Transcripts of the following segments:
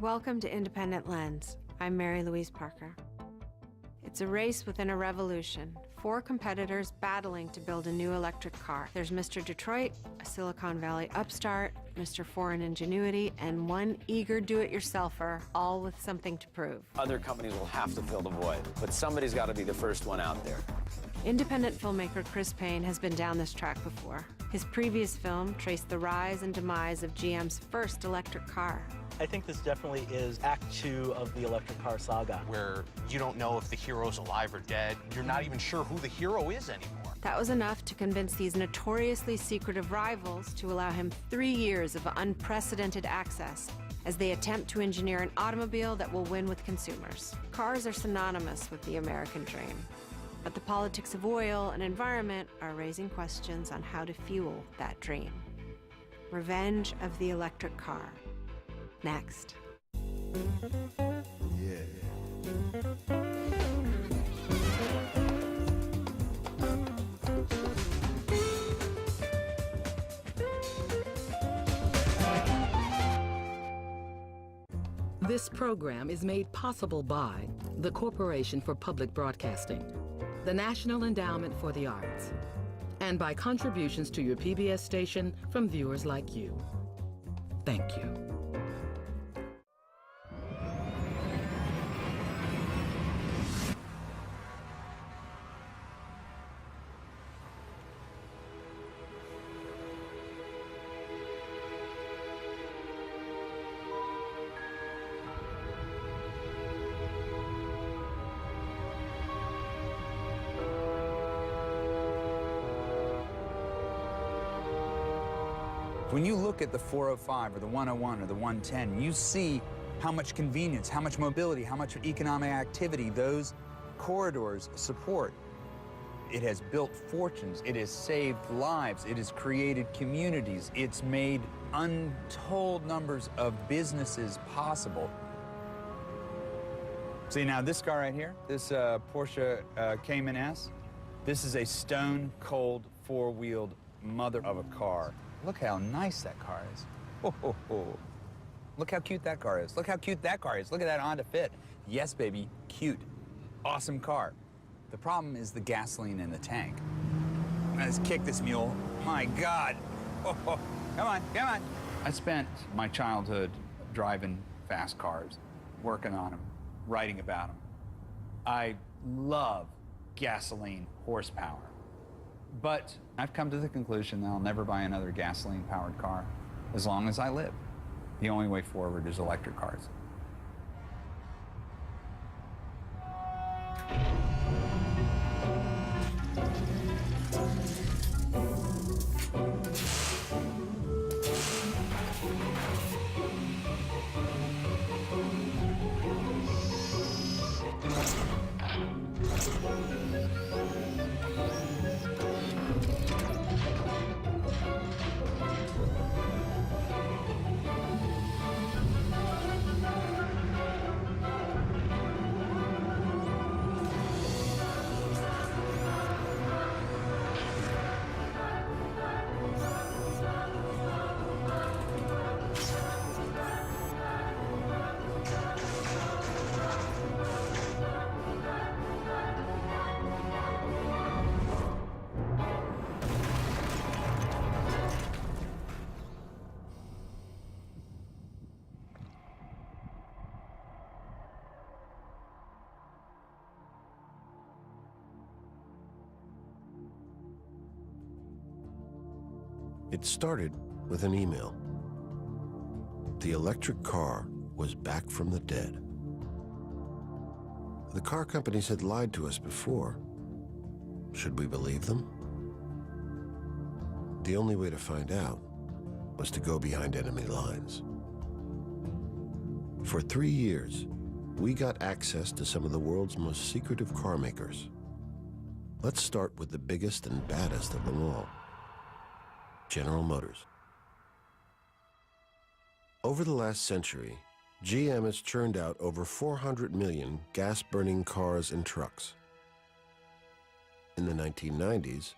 Welcome to Independent Lens. I'm Mary Louise Parker. It's a race within a revolution. 4 competitors battling to build a new electric car. There's Mr. Detroit, a Silicon Valley upstart, Mr. Foreign Ingenuity, and one eager do-it-yourselfer, all with something to prove. Other companies will have to fill the void, but somebody's got to be the first one out there. Independent filmmaker Chris Payne has been down this track before. His previous film traced the rise and demise of GM's first electric car. I think this definitely is Act 2 of the electric car saga. Where you don't know if the hero's alive or dead. You're not even sure who the hero is anymore. That was enough to convince these notoriously secretive rivals to allow him 3 years of unprecedented access as they attempt to engineer an automobile that will win with consumers. Cars are synonymous with the American dream, but the politics of oil and environment are raising questions on how to fuel that dream. Revenge of the electric car. Next. This program is made possible by the Corporation for Public Broadcasting, the National Endowment for the Arts, and by contributions to your PBS station from viewers like you. Thank you. When you look at the 405 or the 101 or the 110, you see how much convenience, how much mobility, how much economic activity those corridors support. It has built fortunes, it has saved lives, it has created communities, it's made untold numbers of businesses possible. See now this car right here, this Porsche Cayman S, this is a stone-cold four-wheeled mother of a car. Look how nice that car is. Ho, ho, ho. Look how cute that car is. Look how cute that car is. Look at that Honda Fit. Yes, baby, cute. Awesome car. The problem is the gasoline in the tank. Let's kick this mule. My God. Oh, oh. Come on, come on. I spent my childhood driving fast cars, working on them, writing about them. I love gasoline horsepower. But I've come to the conclusion that I'll never buy another gasoline-powered car as long as I live. The only way forward is electric cars. It started with an email. The electric car was back from the dead. The car companies had lied to us before. Should we believe them? The only way to find out was to go behind enemy lines. For 3 years, we got access to some of the world's most secretive car makers. Let's start with the biggest and baddest of them all. General Motors. Over the last century, GM has churned out over 400 million gas-burning cars and trucks. In the 1990s,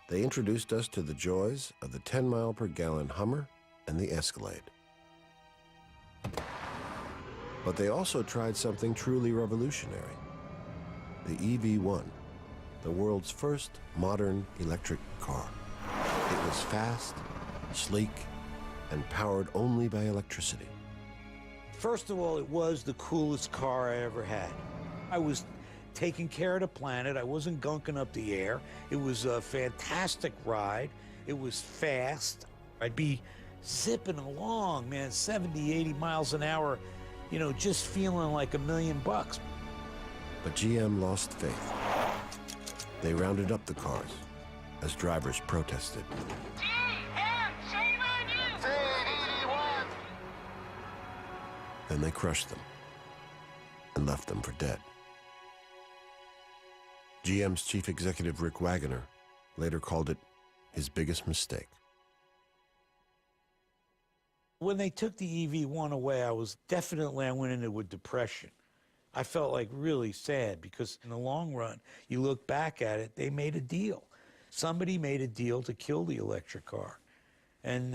they introduced us to the joys of the 10-mile-per-gallon Hummer and the Escalade. But they also tried something truly revolutionary. The EV1, the world's first modern electric car. It was fast, sleek, and powered only by electricity. First of all, it was the coolest car I ever had. I was taking care of the planet. I wasn't gunking up the air. It was a fantastic ride. It was fast. I'd be zipping along, man, 70, 80 miles an hour, you know, just feeling like $1 million. But GM lost faith. They rounded up the cars as drivers protested. Then they crushed them and left them for dead. GM's chief executive, Rick Wagoner, later called it his biggest mistake. when they took the EV1 away, I went into a depression. I felt like really sad because in the long run, you look back at it, they made a deal. Somebody made a deal to kill the electric car. And,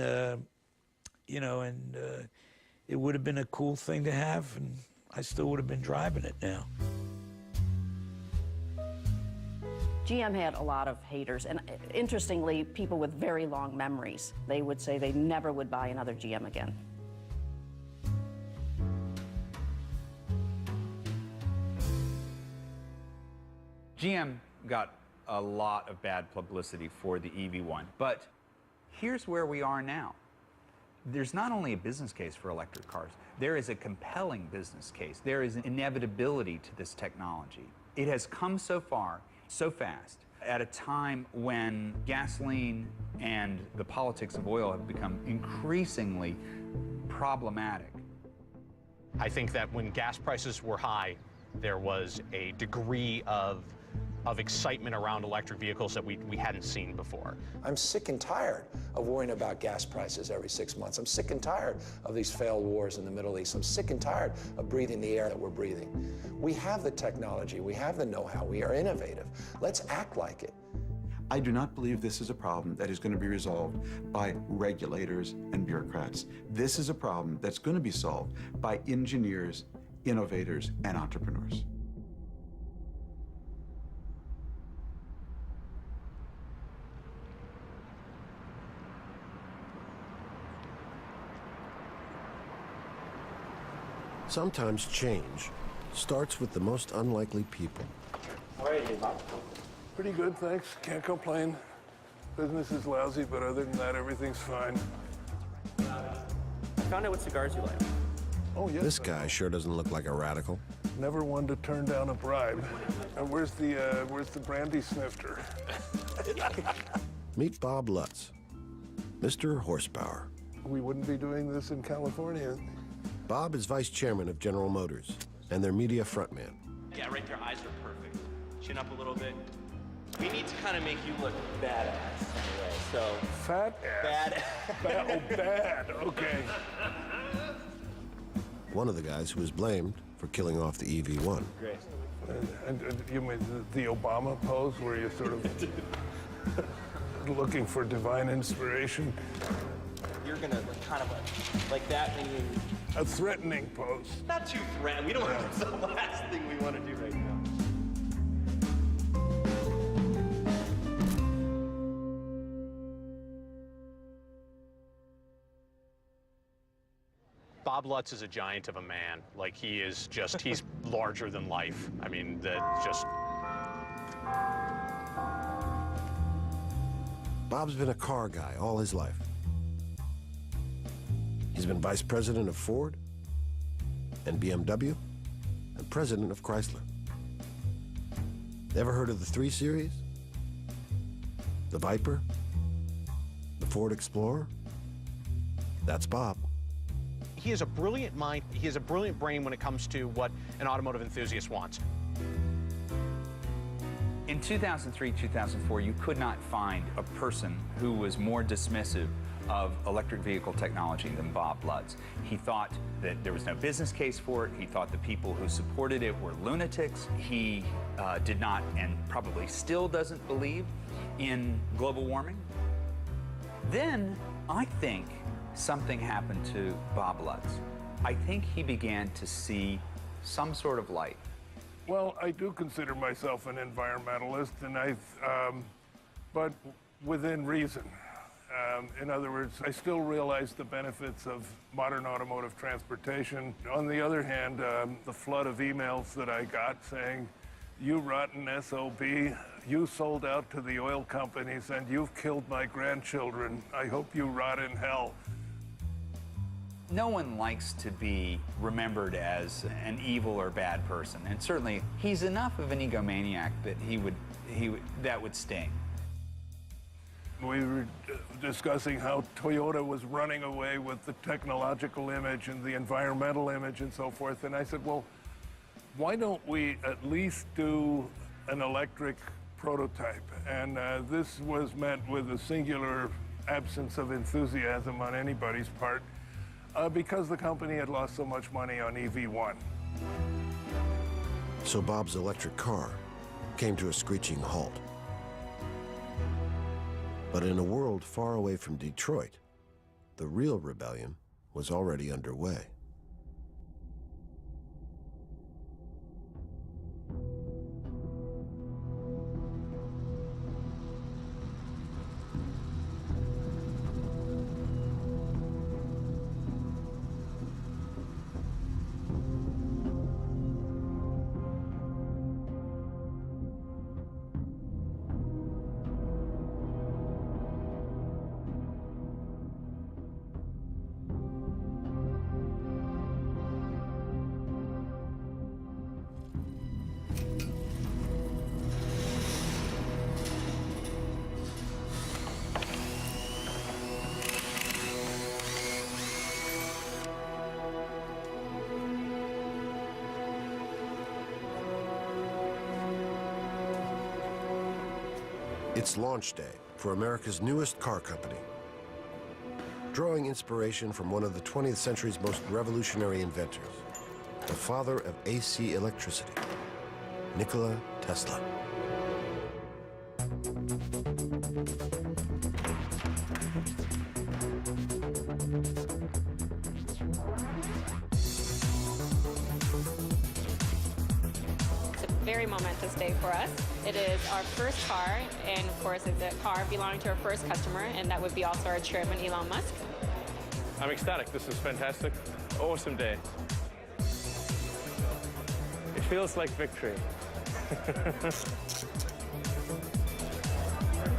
it would have been a cool thing to have, and I still would have been driving it now. GM had a lot of haters, and interestingly, people with very long memories. They would say they never would buy another GM again. GM got a lot of bad publicity for the EV1, but here's where we are now. There's not only a business case for electric cars, there is a compelling business case. There is an inevitability to this technology. It has come so far, so fast, at a time when gasoline and the politics of oil have become increasingly problematic. I think that when gas prices were high, there was a degree of excitement around electric vehicles that we hadn't seen before. I'm sick and tired of worrying about gas prices every 6 months. I'm sick and tired of these failed wars in the Middle East. I'm sick and tired of breathing the air that we're breathing. We have the technology, we have the know-how, we are innovative. Let's act like it. I do not believe this is a problem that is going to be resolved by regulators and bureaucrats. This is a problem that's going to be solved by engineers, innovators, and entrepreneurs. Sometimes change starts with the most unlikely people. Pretty good, thanks. Can't complain. Business is lousy, but other than that, everything's fine. I found out what cigars you like. Oh, yes. This guy sure doesn't look like a radical. Never one to turn down a bribe. And where's the brandy snifter? Meet Bob Lutz, Mr. Horsepower. We wouldn't be doing this in California. Bob is vice chairman of General Motors and their media frontman. Yeah, right there, eyes are perfect. Chin up a little bit. We need to kind of make you look badass anyway, so. Fat ass? Bad. Bad, okay. One of the guys who was blamed for killing off the EV1. Great. And you mean the Obama pose where you're sort of looking for divine inspiration? You're gonna look kind of like that when you... A threatening pose. Not too threatening. We don't want to, it's the last thing we want to do right now. Bob Lutz is a giant of a man. Like, he is just, he's larger than life. I mean, Bob's been a car guy all his life. He's been vice president of Ford and BMW and president of Chrysler. Ever heard of the 3 Series? The Viper? The Ford Explorer? That's Bob. he has a brilliant mind. He has a brilliant brain when it comes to what an automotive enthusiast wants. In 2003, 2004, you could not find a person who was more dismissive of electric vehicle technology than Bob Lutz. He thought that there was no business case for it. He thought the people who supported it were lunatics. He did not, and probably still doesn't, believe in global warming. Then I think something happened to Bob Lutz. I think he began to see some sort of light. Well, I do consider myself an environmentalist, and but within reason. In other words, I still realize the benefits of modern automotive transportation. On the other hand, the flood of emails that I got saying, "You rotten SOB, you sold out to the oil companies and you've killed my grandchildren. I hope you rot in hell." No one likes to be remembered as an evil or bad person, and certainly he's enough of an egomaniac that that would sting. We were discussing how Toyota was running away with the technological image and the environmental image and so forth, and I said, well, why don't we at least do an electric prototype? And this was met with a singular absence of enthusiasm on anybody's part because the company had lost so much money on EV1. So Bob's electric car came to a screeching halt. But in a world far away from Detroit, the real rebellion was already underway. It's launch day for America's newest car company. Drawing inspiration from one of the 20th century's most revolutionary inventors, the father of AC electricity, Nikola Tesla. Very momentous day for us. It is our first car, and of course it's a car belonging to our first customer, and that would be also our chairman, Elon Musk. I'm ecstatic. This is fantastic. Awesome day. It feels like victory. I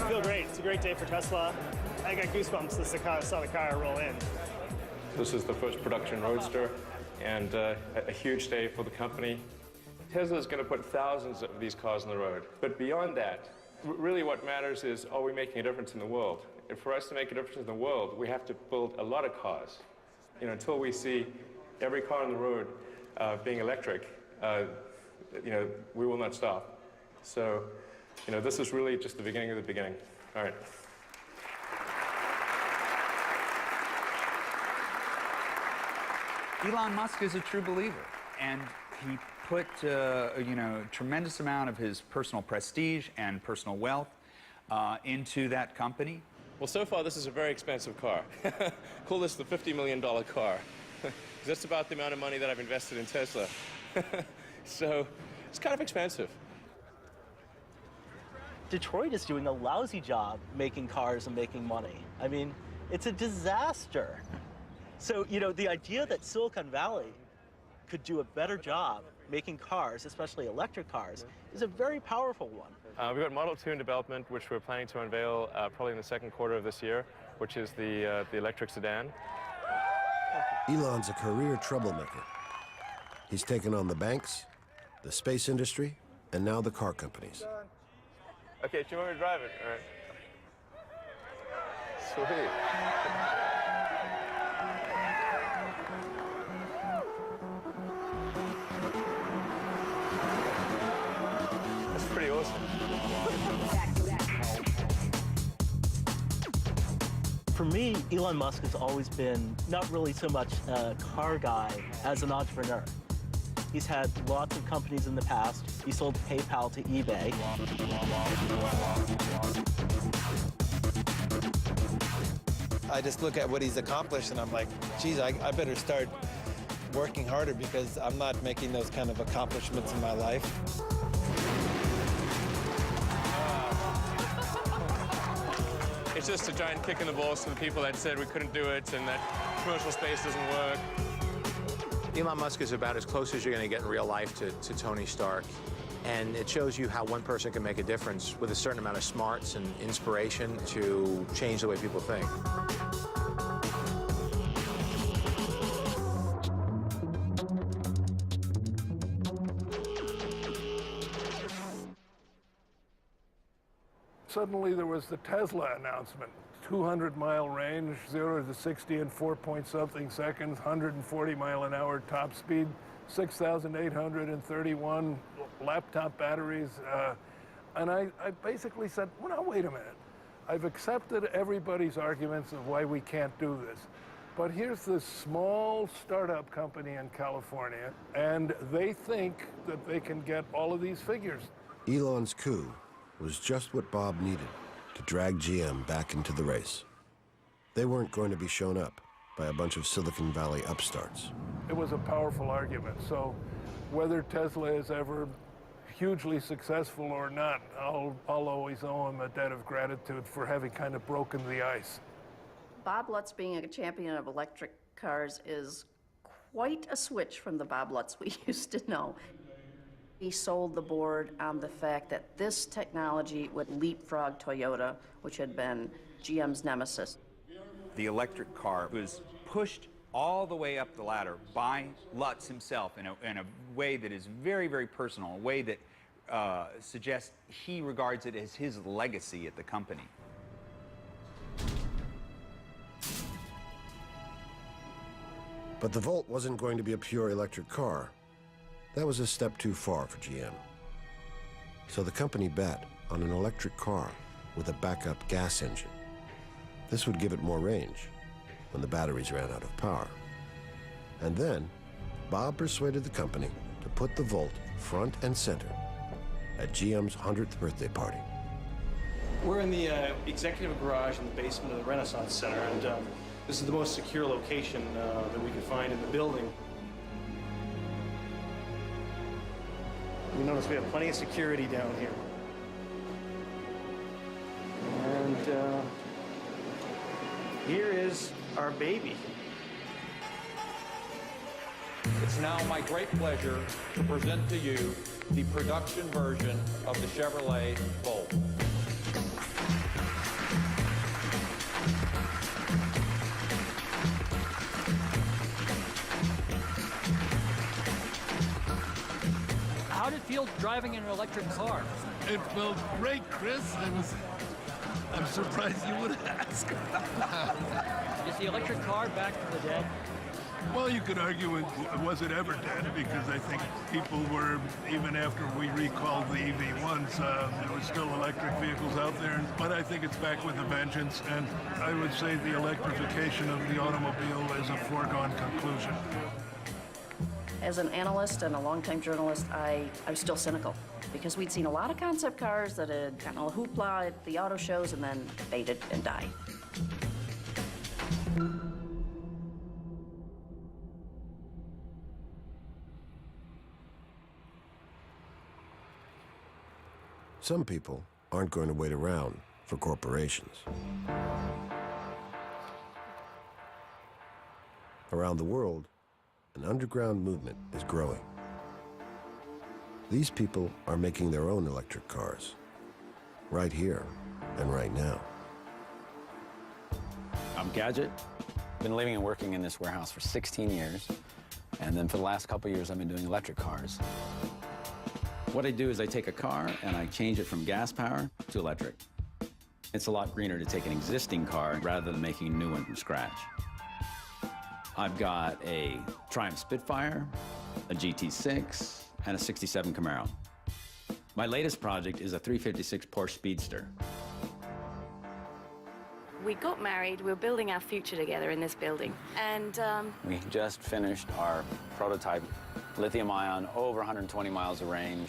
feel great. It's a great day for Tesla. I got goosebumps as I saw the car roll in. This is the first production Roadster, and a huge day for the company. Tesla is going to put thousands of these cars on the road. But beyond that, really what matters is, are we making a difference in the world? And for us to make a difference in the world, we have to build a lot of cars. You know, until we see every car on the road being electric, you know, we will not stop. So, you know, this is really just the beginning of the beginning. All right. Elon Musk is a true believer, and he put you know, a tremendous amount of his personal prestige and personal wealth into that company. Well, so far this is a very expensive car. Call this the $50 million car. That's about the amount of money that I've invested in Tesla. So it's kind of expensive. Detroit is doing a lousy job making cars and making money. I mean, it's a disaster. So, you know, the idea that Silicon Valley could do a better job making cars, especially electric cars, is a very powerful one. We've got Model 2 in development, which we're planning to unveil probably in the second quarter of this year, which is the electric sedan. Elon's a career troublemaker. He's taken on the banks, the space industry, and now the car companies. Okay, do you want me to drive it? All right. Sweet. Pretty awesome. For me, Elon Musk has always been not really so much a car guy as an entrepreneur. He's had lots of companies in the past. He sold PayPal to eBay. I just look at what he's accomplished and I'm like, geez, I better start working harder because I'm not making those kind of accomplishments in my life. It's just a giant kick in the balls to the people that said we couldn't do it and that commercial space doesn't work. Elon Musk is about as close as you're going to get in real life to Tony Stark. And it shows you how one person can make a difference with a certain amount of smarts and inspiration to change the way people think. Suddenly there was the Tesla announcement. 200-mile range, 0 to 60 in 4-point-something seconds, 140-mile-an-hour top speed, 6,831 laptop batteries. And I basically said, well, now, wait a minute. I've accepted everybody's arguments of why we can't do this. But here's this small startup company in California, and they think that they can get all of these figures. Elon's coup was just what Bob needed to drag GM back into the race. They weren't going to be shown up by a bunch of Silicon Valley upstarts. It was a powerful argument. So whether Tesla is ever hugely successful or not, I'll always owe him a debt of gratitude for having kind of broken the ice. Bob Lutz being a champion of electric cars is quite a switch from the Bob Lutz we used to know. He sold the board on the fact that this technology would leapfrog Toyota, which had been GM's nemesis. The electric car was pushed all the way up the ladder by Lutz himself in a way that is very, very personal, a way that suggests he regards it as his legacy at the company. But the Volt wasn't going to be a pure electric car. That was a step too far for GM. So the company bet on an electric car with a backup gas engine. This would give it more range when the batteries ran out of power. And then, Bob persuaded the company to put the Volt front and center at GM's 100th birthday party. We're in the executive garage in the basement of the Renaissance Center, and this is the most secure location that we could find in the building. You notice we have plenty of security down here. And here is our baby. It's now my great pleasure to present to you the production version of the Chevrolet Volt. How did it feel driving in an electric car? It felt great, Chris. I'm surprised you would ask. Is the electric car back from the dead? Well, you could argue was it ever dead, because I think people were, even after we recalled the EV1s, there were still electric vehicles out there. But I think it's back with a vengeance, and I would say the electrification of the automobile is a foregone conclusion. As an analyst and a longtime journalist, I was still cynical because we'd seen a lot of concept cars that had gotten all hoopla at the auto shows and then faded and died. Some people aren't going to wait around for corporations. Around the world, an underground movement is growing. These people are making their own electric cars, right here and right now. I'm Gadget. Been living and working in this warehouse for 16 years, and then for the last couple of years I've been doing electric cars. What I do is I take a car and I change it from gas power to electric. It's a lot greener to take an existing car rather than making a new one from scratch. I've got a Triumph Spitfire, a GT6, and a 67 Camaro. My latest project is a 356 Porsche Speedster. We got married, we were building our future together in this building, and We just finished our prototype lithium-ion, over 120 miles of range.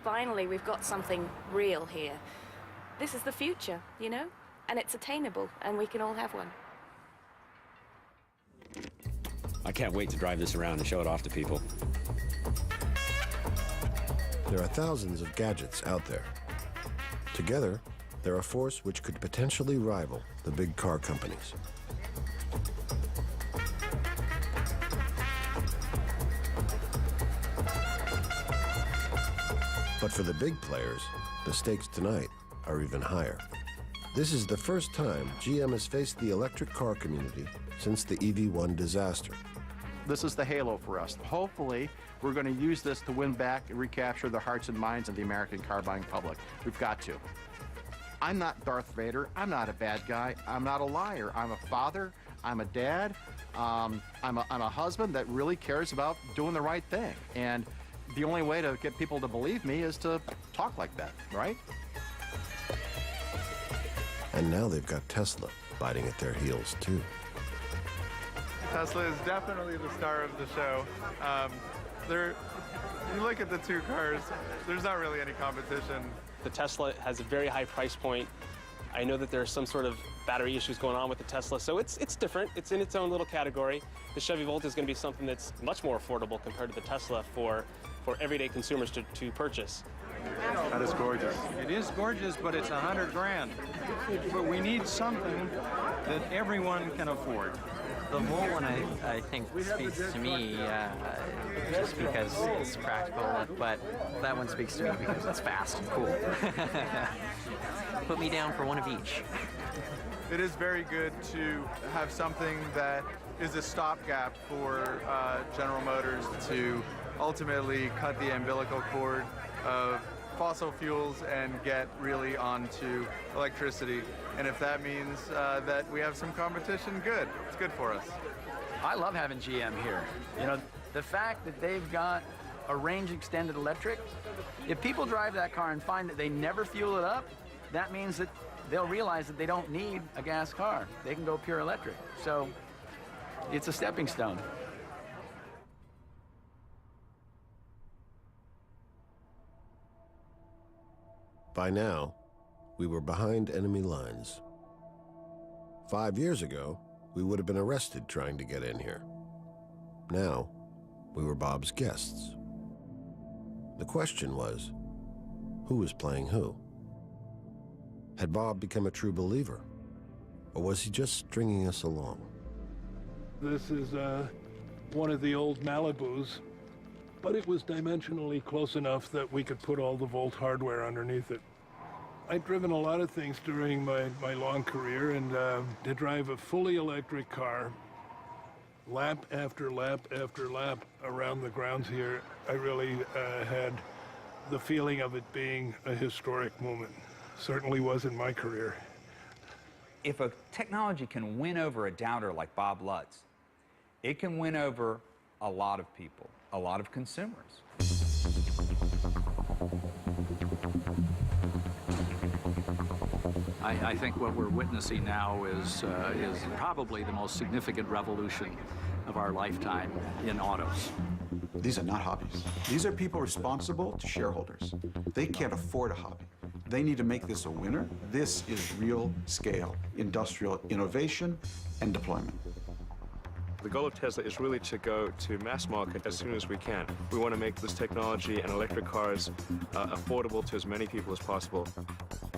finally we've got something real here. This is the future, you know? And it's attainable, and we can all have one. I can't wait to drive this around and show it off to people. There are thousands of gadgets out there. Together, they're a force which could potentially rival the big car companies. But for the big players, the stakes tonight are even higher. This is the first time GM has faced the electric car community since the EV1 disaster. This is the halo for us. Hopefully, we're going to use this to win back and recapture the hearts and minds of the American car-buying public. We've got to. I'm not Darth Vader. I'm not a bad guy. I'm not a liar. I'm a father. I'm a dad. I'm a husband that really cares about doing the right thing. And the only way to get people to believe me is to talk like that, right? And now they've got Tesla biting at their heels, too. Tesla is definitely the star of the show. You look at the two cars, there's not really any competition. The Tesla has a very high price point. I know that there's some sort of battery issues going on with the Tesla, so it's different. It's in its own little category. The Chevy Volt is going to be something that's much more affordable compared to the Tesla for everyday consumers to purchase. That is gorgeous. It is gorgeous, but it's $100 grand. But we need something that everyone can afford. The Volt one, I think, speaks to me just because it's practical, but that one speaks to me because it's fast and cool. Put me down for one of each. It is very good to have something that is a stopgap for General Motors to ultimately cut the umbilical cord of fossil fuels and get really onto electricity. And if that means that we have some competition, good. It's good for us. I love having GM here. You know, the fact that they've got a range extended electric, if people drive that car and find that they never fuel it up, that means that they'll realize that they don't need a gas car. They can go pure electric. So it's a stepping stone. By now, we were behind enemy lines. 5 years ago, we would have been arrested trying to get in here. Now, we were Bob's guests. The question was, who was playing who? Had Bob become a true believer, or was he just stringing us along? This is one of the old Malibus, but it was dimensionally close enough that we could put all the Volt hardware underneath it. I've driven a lot of things during my long career, and to drive a fully electric car, lap after lap after lap around the grounds here, I really had the feeling of it being a historic moment. Certainly was in my career. If a technology can win over a doubter like Bob Lutz, it can win over a lot of people, a lot of consumers. I think what we're witnessing now is probably the most significant revolution of our lifetime in autos. These are not hobbies. These are people responsible to shareholders. They can't afford a hobby. They need to make this a winner. This is real scale industrial innovation and deployment. The goal of Tesla is really to go to mass market as soon as we can. We want to make this technology and electric cars affordable to as many people as possible.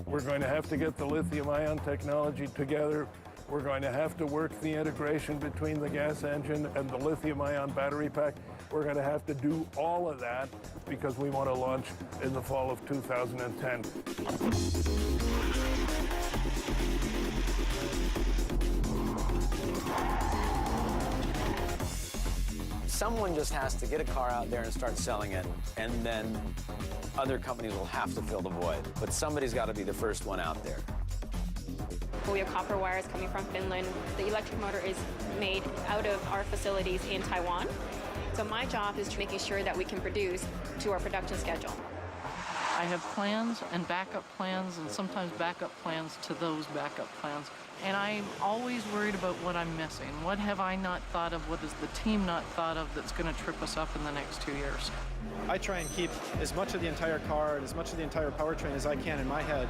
We're going to have to get the lithium-ion technology together. We're going to have to work the integration between the gas engine and the lithium-ion battery pack. We're going to have to do all of that because we want to launch in the fall of 2010. Someone just has to get a car out there and start selling it, and then other companies will have to fill the void. But somebody's got to be the first one out there. We have copper wires coming from Finland. The electric motor is made out of our facilities in Taiwan. So my job is making sure that we can produce to our production schedule. I have plans and backup plans and sometimes backup plans to those backup plans. And I'm always worried about what I'm missing. What have I not thought of? What has the team not thought of that's going to trip us up in the next 2 years? I try and keep as much of the entire car and as much of the entire powertrain as I can in my head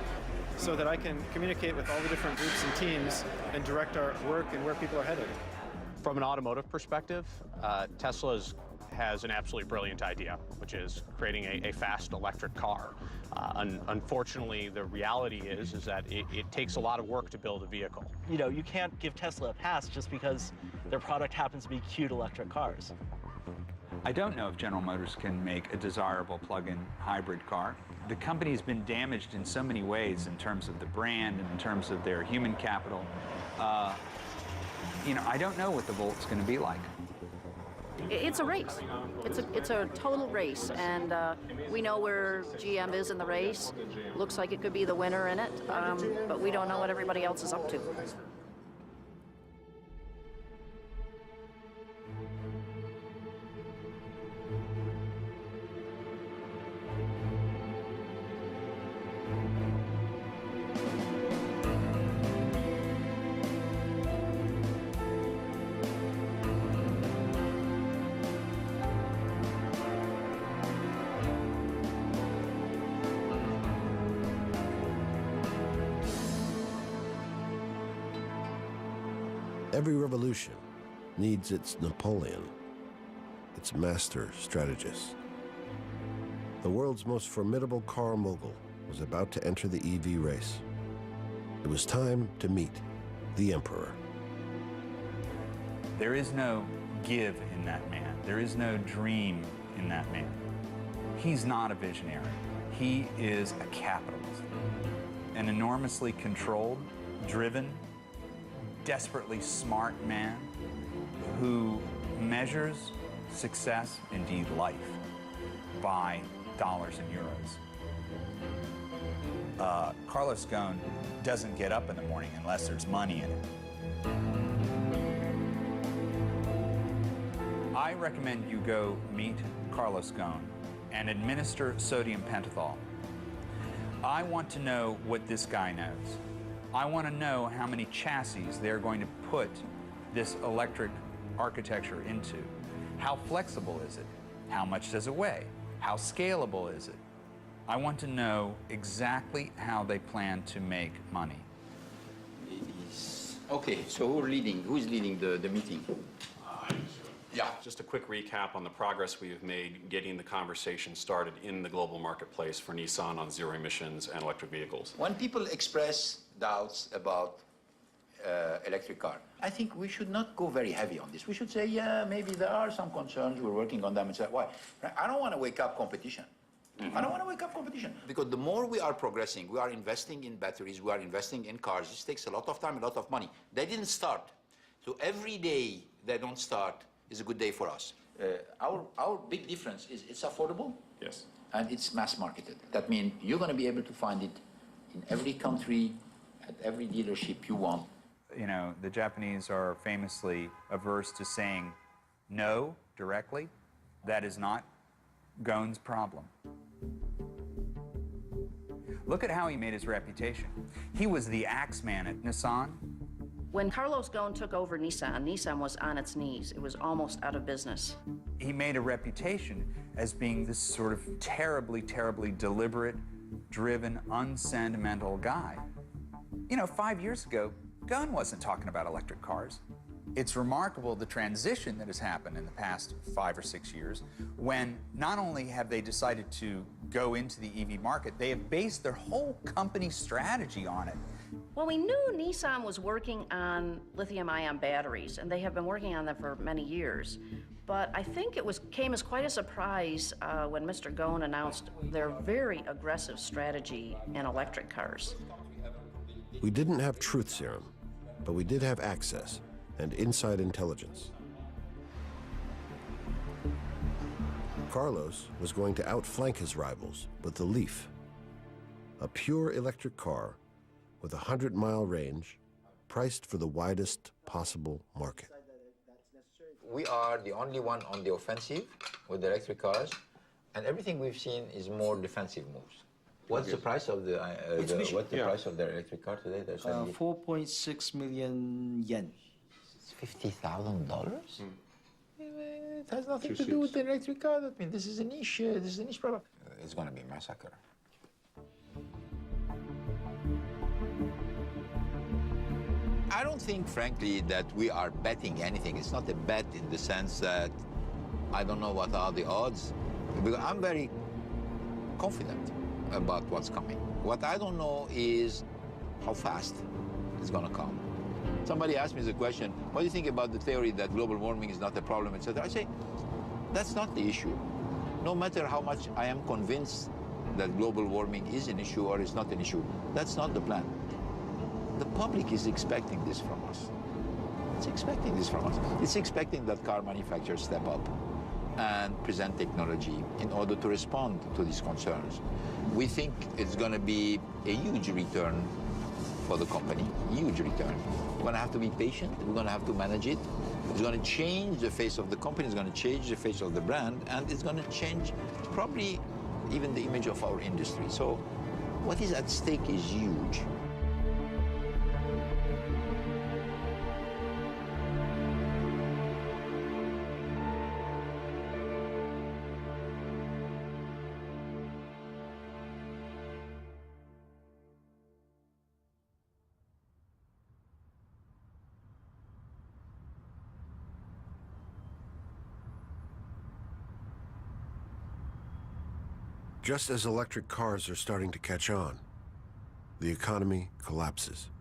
so that I can communicate with all the different groups and teams and direct our work and where people are headed. From an automotive perspective, Tesla has an absolutely brilliant idea, which is creating a fast electric car. Unfortunately, the reality is that it takes a lot of work to build a vehicle. You know, you can't give Tesla a pass just because their product happens to be cute electric cars. I don't know if General Motors can make a desirable plug-in hybrid car. The company's been damaged in so many ways in terms of the brand and in terms of their human capital. You know, I don't know what the Volt's going to be like. It's a race. It's a total race, and we know where GM is in the race. Looks like it could be the winner in it, but we don't know what everybody else is up to. Every revolution needs its Napoleon, its master strategist. The world's most formidable car mogul was about to enter the EV race. It was time to meet the Emperor. There is no give in that man. There is no dream in that man. He's not a visionary. He is a capitalist. An enormously controlled, driven, desperately smart man who measures success, indeed life, by dollars and euros. Carlos Ghosn doesn't get up in the morning unless there's money in it. I recommend you go meet Carlos Ghosn and administer sodium pentothal. I want to know what this guy knows. I want to know how many chassis they're going to put this electric architecture into. How flexible is it? How much does it weigh? How scalable is it? I want to know exactly how they plan to make money. Okay, so who's leading the meeting? Yeah, just a quick recap on the progress we have made getting the conversation started in the global marketplace for Nissan on zero emissions and electric vehicles. When people express doubts about electric car, I think we should not go very heavy on this. We should say, yeah, maybe there are some concerns, we're working on them, and say, why? I don't want to wake up competition. I don't want to wake up competition. Because the more we are progressing, we are investing in batteries, we are investing in cars. This takes a lot of time, a lot of money. They didn't start. So every day they don't start is a good day for us. Our big difference is it's affordable. Yes. And it's mass marketed. That means you're going to be able to find it in every country, at every dealership you want. You know, the Japanese are famously averse to saying no directly. That is not Ghosn's problem. Look at how he made his reputation. He was the Axeman at Nissan. When Carlos Ghosn took over Nissan, Nissan was on its knees. It was almost out of business. He made a reputation as being this sort of terribly, terribly deliberate, driven, unsentimental guy. You know, 5 years ago, Ghosn wasn't talking about electric cars. It's remarkable the transition that has happened in the past 5 or 6 years when not only have they decided to go into the EV market, they have based their whole company strategy on it. Well, we knew Nissan was working on lithium-ion batteries, and they have been working on them for many years. But I think it came as quite a surprise when Mr. Ghosn announced their very aggressive strategy in electric cars. We didn't have truth serum, but we did have access and inside intelligence. Carlos was going to outflank his rivals with the Leaf, a pure electric car with a 100-mile range, priced for the widest possible market. We are the only one on the offensive with the electric cars, and everything we've seen is more defensive moves. What's the price of the price of their electric car today? 4.6 million yen. $50,000? It has nothing to do with the electric car. I mean, this is a niche product. It's going to be a massacre. I don't think, frankly, that we are betting anything. It's not a bet in the sense that I don't know what are the odds. Because I'm very confident about what's coming. What I don't know is how fast it's going to come. Somebody asked me the question, what do you think about the theory that global warming is not a problem, etc.? I say, that's not the issue. No matter how much I am convinced that global warming is an issue or is not an issue, that's not the plan. The public is expecting this from us. It's expecting this from us. It's expecting that car manufacturers step up and present technology in order to respond to these concerns. We think it's going to be a huge return for the company, huge return. We're going to have to be patient. We're going to have to manage it. It's going to change the face of the company. It's going to change the face of the brand, and it's going to change probably even the image of our industry. So what is at stake is huge. Just as electric cars are starting to catch on, the economy collapses.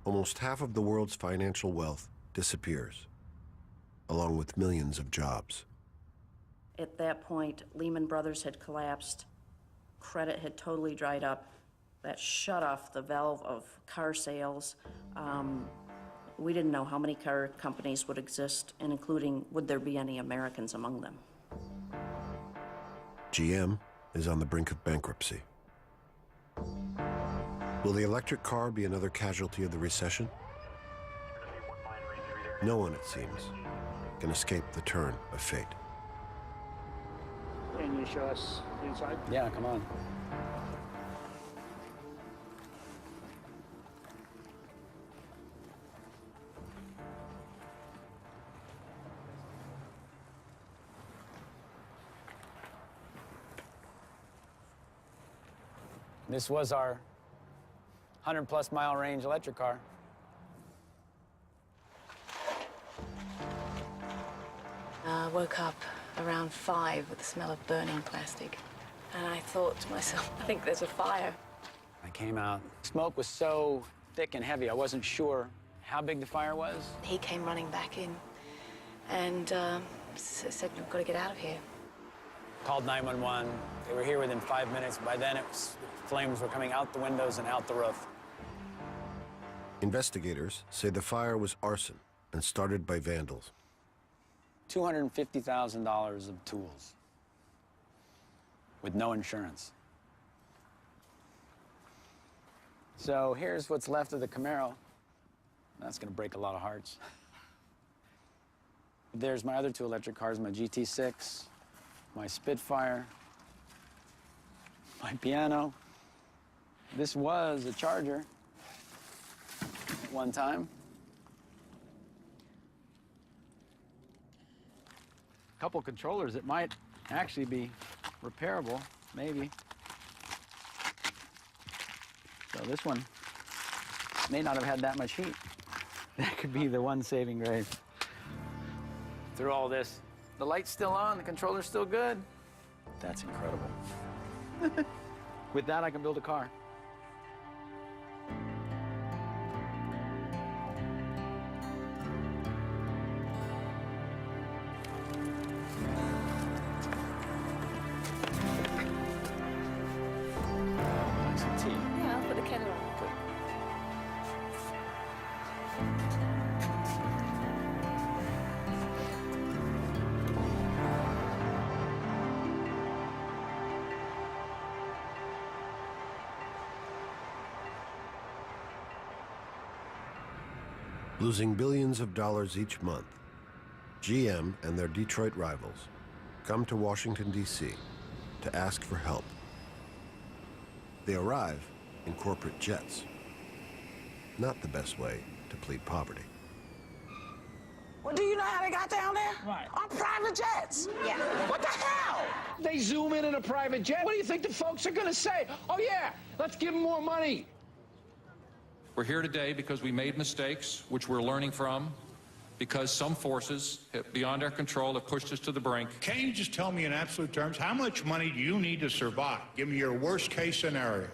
Almost half of the world's financial wealth disappears, along with millions of jobs. At that point, Lehman Brothers had collapsed. Credit had totally dried up. That shut off the valve of car sales. We didn't know how many car companies would exist, and including, would there be any Americans among them? GM is on the brink of bankruptcy. Will the electric car be another casualty of the recession? No one, it seems, can escape the turn of fate. Can you show us inside? Yeah, come on. This was our 100-plus mile range electric car. Woke up around 5 with the smell of burning plastic. And I thought to myself, I think there's a fire. I came out. Smoke was so thick and heavy, I wasn't sure how big the fire was. He came running back in and said, we've got to get out of here. Called 911. They were here within 5 minutes. By then, flames were coming out the windows and out the roof. Investigators say the fire was arson and started by vandals. $250,000 of tools with no insurance. So here's what's left of the Camaro. That's going to break a lot of hearts. There's my other 2 electric cars, my GT6, my Spitfire, my piano. This was a Charger at one time. A couple controllers that might actually be repairable, maybe. So this one may not have had that much heat. That could be the one saving grace. Through all this, the light's still on, the controller's still good. That's incredible. With that, I can build a car. Some tea. Yeah, I'll put the kettle on. Good. Losing billions of dollars each month, GM and their Detroit rivals come to Washington, D.C. to ask for help. They arrive in corporate jets. Not the best way to plead poverty. Well, do you know how they got down there? Right. On private jets. Yeah. What the hell? They zoom in a private jet. What do you think the folks are going to say? Oh, yeah, let's give them more money. We're here today because we made mistakes, which we're learning from, because some forces beyond our control have pushed us to the brink. Can you just tell me in absolute terms, how much money do you need to survive? Give me your worst case scenario.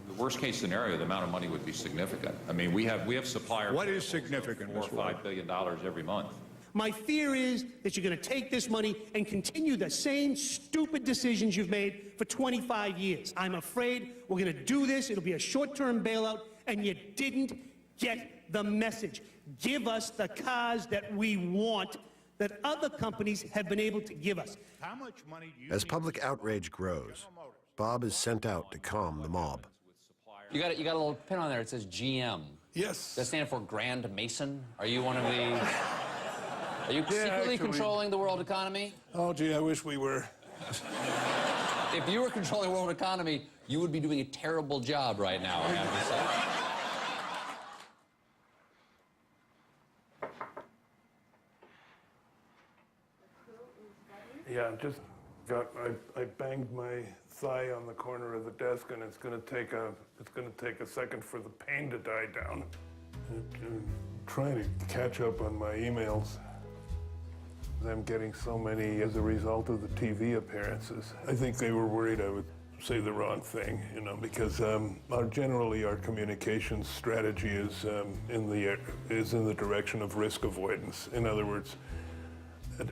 The worst case scenario, the amount of money would be significant. I mean, we have suppliers. What is significant? $4 or $5 billion every month. My fear is that you're going to take this money and continue the same stupid decisions you've made for 25 years. I'm afraid we're going to do this. It'll be a short-term bailout, and you didn't get the message. Give us the cars that we want, that other companies have been able to give us. How much money do you As public outrage grows, Bob is sent out to calm the mob. You got a little pin on there. It says GM. Yes. Does that stand for Grand Mason? Are you one of the... Are you secretly controlling the world economy? Oh, gee, I wish we were. If you were controlling the world economy, you would be doing a terrible job right now, I have to say. Yeah, I banged my thigh on the corner of the desk, and it's going to take a second for the pain to die down. I'm trying to catch up on my emails. I'm getting so many as a result of the TV appearances. I think they were worried I would say the wrong thing, you know, because generally our communications strategy is in the direction of risk avoidance. In other words,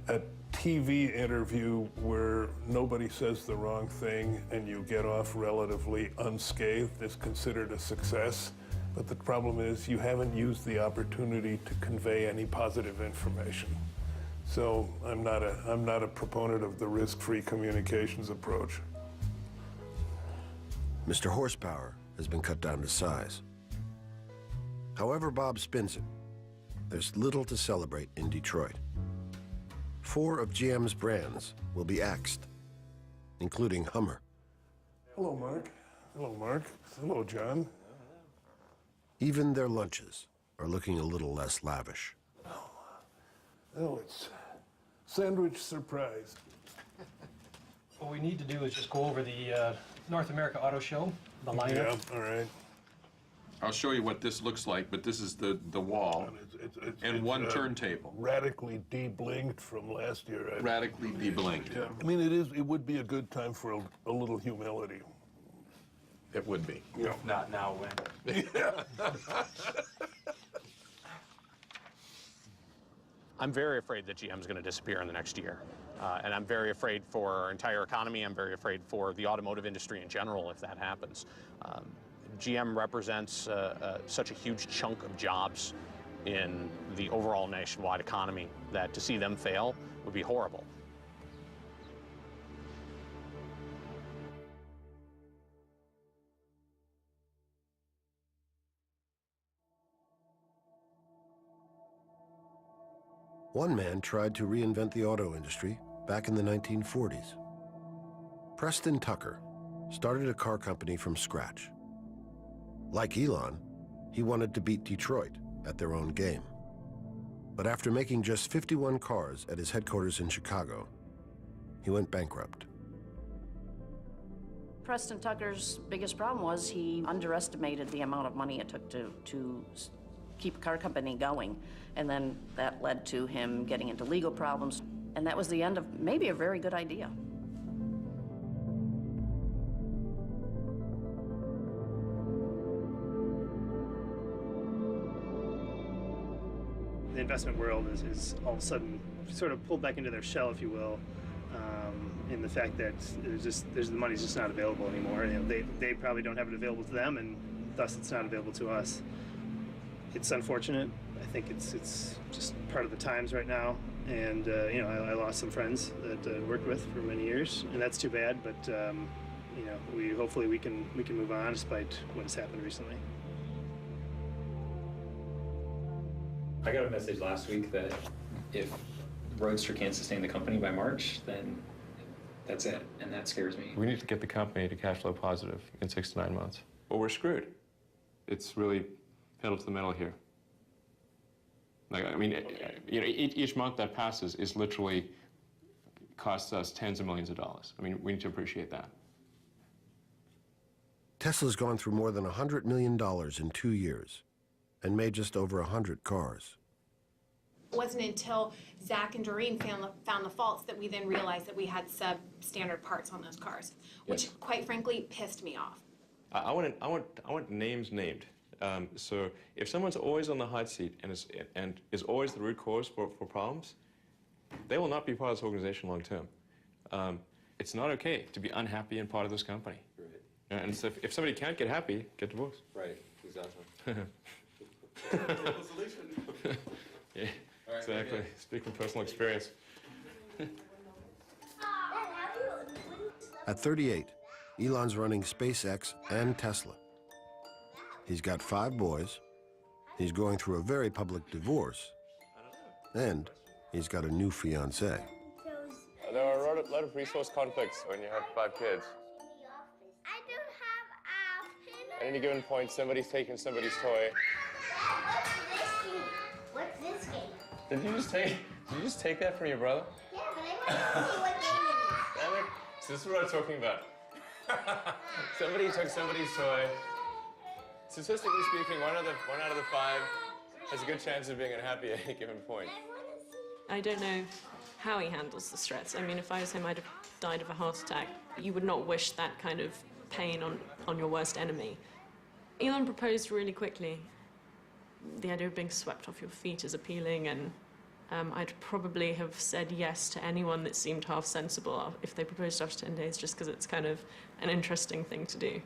a TV interview where nobody says the wrong thing and you get off relatively unscathed is considered a success. But the problem is you haven't used the opportunity to convey any positive information. So I'm not a proponent of the risk-free communications approach. Mr. Horsepower has been cut down to size. However Bob spins it, there's little to celebrate in Detroit. 4 of GM's brands will be axed, including Hummer. Hello, Mark. Hello, Mark. Hello, John. Even their lunches are looking a little less lavish. Oh, it's sandwich surprise. What we need to do is just go over the North America Auto Show, the lineup. Yeah, all right. I'll show you what this looks like, but this is the wall and one turntable. Radically de-blinked from last year. Radically de-blinked. Yeah. I mean, it would be a good time for a little humility. It would be. Yeah. Not now, when? Yeah. I'm very afraid that GM's going to disappear in the next year. And I'm very afraid for our entire economy. I'm very afraid for the automotive industry in general if that happens. GM represents such a huge chunk of jobs in the overall nationwide economy that to see them fail would be horrible. One man tried to reinvent the auto industry back in the 1940s. Preston Tucker started a car company from scratch. Like Elon, he wanted to beat Detroit at their own game. But after making just 51 cars at his headquarters in Chicago, he went bankrupt. Preston Tucker's biggest problem was he underestimated the amount of money it took to keep a car company going. And then that led to him getting into legal problems. And that was the end of maybe a very good idea. The investment world is all of a sudden sort of pulled back into their shell, if you will, in the fact that the money's just not available anymore. You know, they probably don't have it available to them, and thus it's not available to us. It's unfortunate. I think it's just part of the times right now, and you know, I lost some friends that I worked with for many years, and that's too bad. But you know, hopefully we can move on despite what has happened recently. I got a message last week that if Roadster can't sustain the company by March, then that's it, and that scares me. We need to get the company to cash flow positive in 6 to 9 months, or we're screwed. It's really pedal to the metal here. Like, I mean, you know, each month that passes is literally costs us tens of millions of dollars. I mean, we need to appreciate that. Tesla's gone through more than $100 million in 2 years and made just over 100 cars. It wasn't until Zach and Doreen found the faults that we then realized that we had substandard parts on those cars, which quite frankly pissed me off. I want names named. So if someone's always on the hot seat and is always the root cause for problems, they will not be part of this organization long term. It's not okay to be unhappy and part of this company. Right. And so if somebody can't get happy, get divorced. Right, exactly. Yeah, exactly. Speaking of personal experience. At 38, Elon's running SpaceX and Tesla. He's got 5 boys, he's going through a very public divorce, and he's got a new fiancée. There are a lot of resource conflicts when you have 5 kids. I don't have a At any given point, somebody's taking somebody's toy. What's this game? Did you just take that from your brother? Yeah, but I want to see what game it is. So this is what I'm talking about. Somebody took somebody's toy. Statistically speaking, one out of the 5 has a good chance of being unhappy at any given point. I don't know how he handles the stress. I mean, if I was him, I'd have died of a heart attack. You would not wish that kind of pain on your worst enemy. Elon proposed really quickly. The idea of being swept off your feet is appealing, and I'd probably have said yes to anyone that seemed half sensible if they proposed after 10 days, just because it's kind of an interesting thing to do.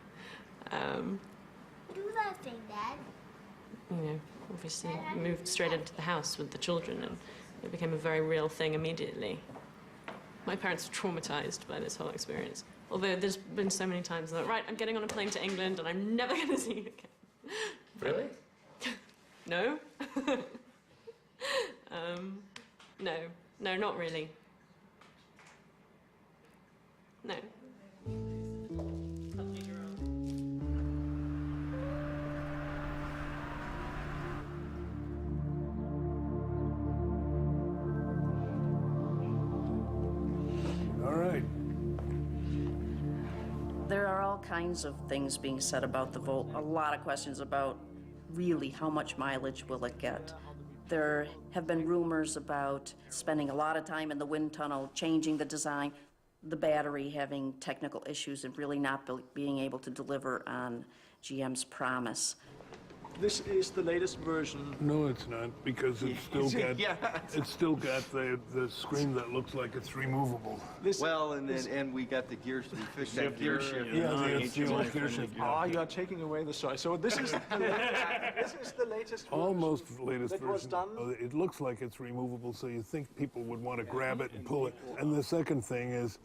Do that thing, Dad. You know, obviously moved straight into the house with the children, and it became a very real thing immediately. My parents were traumatized by this whole experience. Although there's been so many times that, right, I'm getting on a plane to England and I'm never going to see you again. Really? No. No, not really. No. All right. There are all kinds of things being said about the Volt. A lot of questions about really how much mileage will it get. There have been rumors about spending a lot of time in the wind tunnel, changing the design, the battery having technical issues and really not being able to deliver on GM's promise. This is the latest version. No, it's not, because it's still got the screen that looks like it's removable. And we got the gear shift. Yeah, the gear shift. Oh, you are taking away the soy. So this is the latest version. Almost the latest that version. was done. It looks like it's removable, so you think people would want to grab it and pull it. And the second thing is,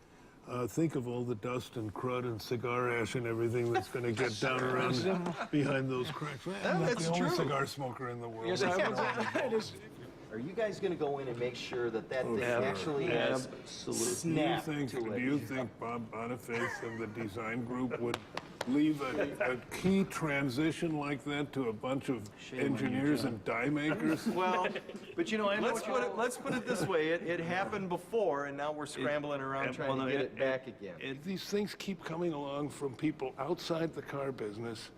think of all the dust and crud and cigar ash and everything that's going to get down around behind those cracks. I'm not the only cigar smoker in the world. Yes, are you guys going to go in and make sure that thing actually has snap to it? Do you think Bob Boniface and the design group would leave a key transition like that to a bunch of engineers and die makers? Well, but you know, let's put it this way: it happened before, and now we're scrambling around trying to get it back again. These things keep coming along from people outside the car business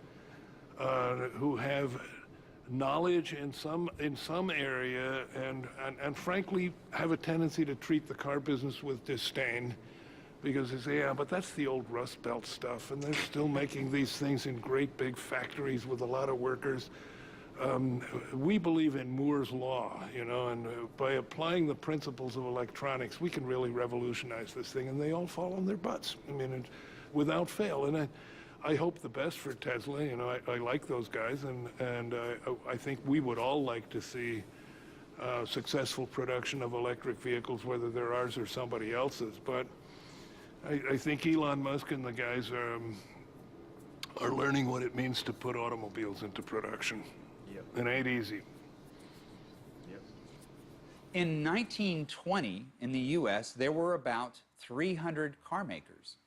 who have knowledge in some area and frankly have a tendency to treat the car business with disdain, because they say, yeah, but that's the old Rust Belt stuff, and they're still making these things in great big factories with a lot of workers. We believe in Moore's Law, you know, and by applying the principles of electronics, we can really revolutionize this thing, and they all fall on their butts. I mean, without fail. And I hope the best for Tesla. You know, I like those guys, and I think we would all like to see successful production of electric vehicles, whether they're ours or somebody else's. But I think Elon Musk and the guys are learning what it means to put automobiles into production. Yep. It ain't easy. Yep. In 1920, in the U.S., there were about 300 car makers.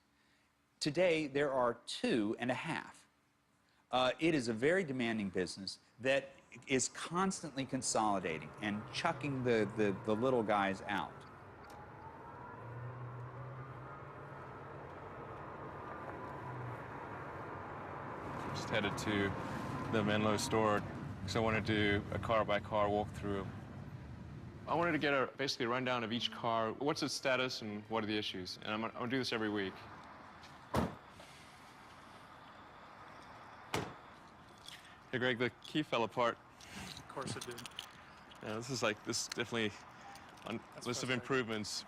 Today, there are 2.5. It is a very demanding business that is constantly consolidating and chucking the little guys out. headed to the Menlo store because I wanted to do a car-by-car walkthrough. I wanted to get basically a rundown of each car. What's its status and what are the issues? And I'm gonna do this every week. Hey, Greg, the key fell apart. Of course it did. Yeah, this is definitely on list of improvements.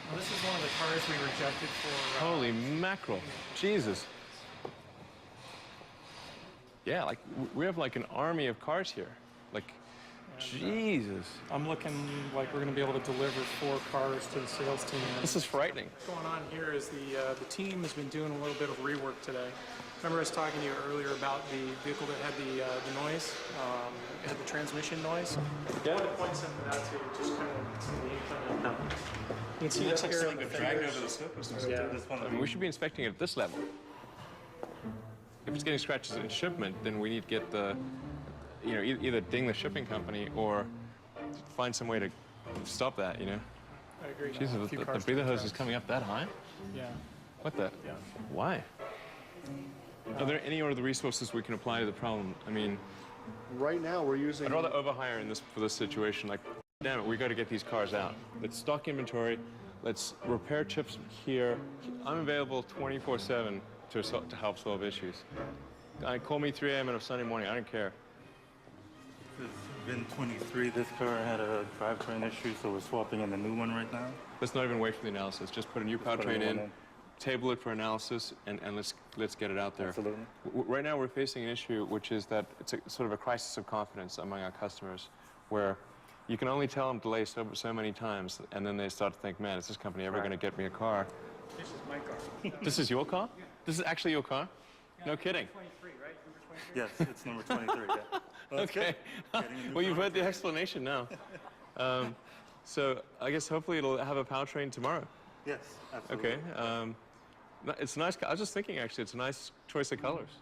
Well, this is one of the cars we rejected for... Holy mackerel. Jesus. Yeah, like, we have like an army of cars here. Like, Jesus. I'm looking like we're going to be able to deliver 4 cars to the sales team. This is frightening. What's going on here is the team has been doing a little bit of rework today. Remember I was talking to you earlier about the vehicle that had the noise, had the transmission noise? Yeah. One of the points into that too, just kind of some of the inclement. You can see It looks this like here something on the got dragged fenders. over the surface. Yeah. I mean, we should be inspecting it at this level. If it's getting scratches in shipment, then we need to get the, you know, either ding the shipping company or find some way to stop that, you know? I agree. Jesus, the breather hose is coming up that high? Yeah. What the? Yeah. Why? Are there any other resources we can apply to the problem? I mean, Right now we're using... I'd rather overhire for this situation. Like, damn it, we got to get these cars out. Let's stock inventory. Let's repair chips here. I'm available 24/7 to help solve issues. Call me 3 a.m. on a Sunday morning. I don't care. It's been 23. This car had a drivetrain issue, so we're swapping in the new one right now. Let's not even wait for the analysis. Just put a new powertrain in, table it for analysis, and let's get it out there. Absolutely. Right now, we're facing an issue, which is that it's sort of a crisis of confidence among our customers, where you can only tell them delay so many times, and then they start to think, man, is this company ever going to get me a car? This is my car. This is your car? This is actually your car? No kidding. 23, right? Number 23? Yes, it's number 23, yeah. Well, Okay. Well, you've heard the explanation now. So I guess hopefully it'll have a powertrain tomorrow. Yes, absolutely. Okay. It's a nice. I was just thinking, actually, it's a nice choice of colors.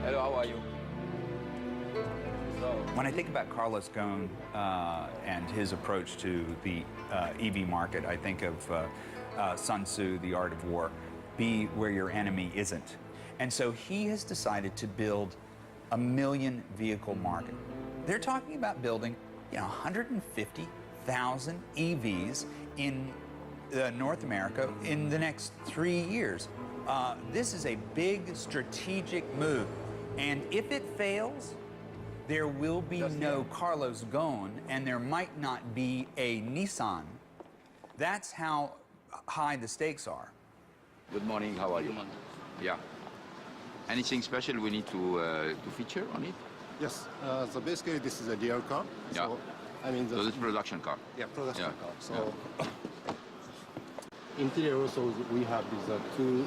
Hello, how are you? When I think about Carlos Ghosn and his approach to the EV market, I think of Sun Tzu, The Art of War, be where your enemy isn't. And so he has decided to build a 1 million vehicle market. They're talking about building, 150,000 EVs in North America in the next 3 years. This is a big strategic move. And if it fails, there will be no Carlos Ghosn, and there might not be a Nissan. That's how high the stakes are. Good morning, how are you? Good morning. Yeah. Anything special we need to feature on it? Yes. So basically, this is a DR car. Yeah. So, I mean, So this is production car? yeah, production Yeah. car. So interior also we have these two.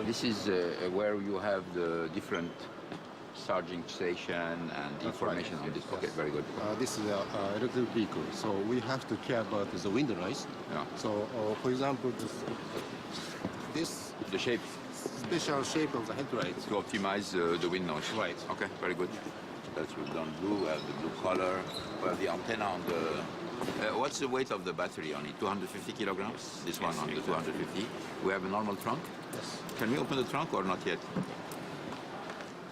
This is where you have the different charging station and information on this. Okay, very good. This is an electric vehicle, so we have to care about the window noise. Yeah. So, for example, the shape, special shape of the headlights to optimize the wind noise. Right. Okay, very good. That's we've done blue. We have the blue color. We have the antenna on the. What's the weight of the battery on it? 250 kilograms. This one on the 250. We have a normal trunk. Yes. Can we open the trunk or not yet?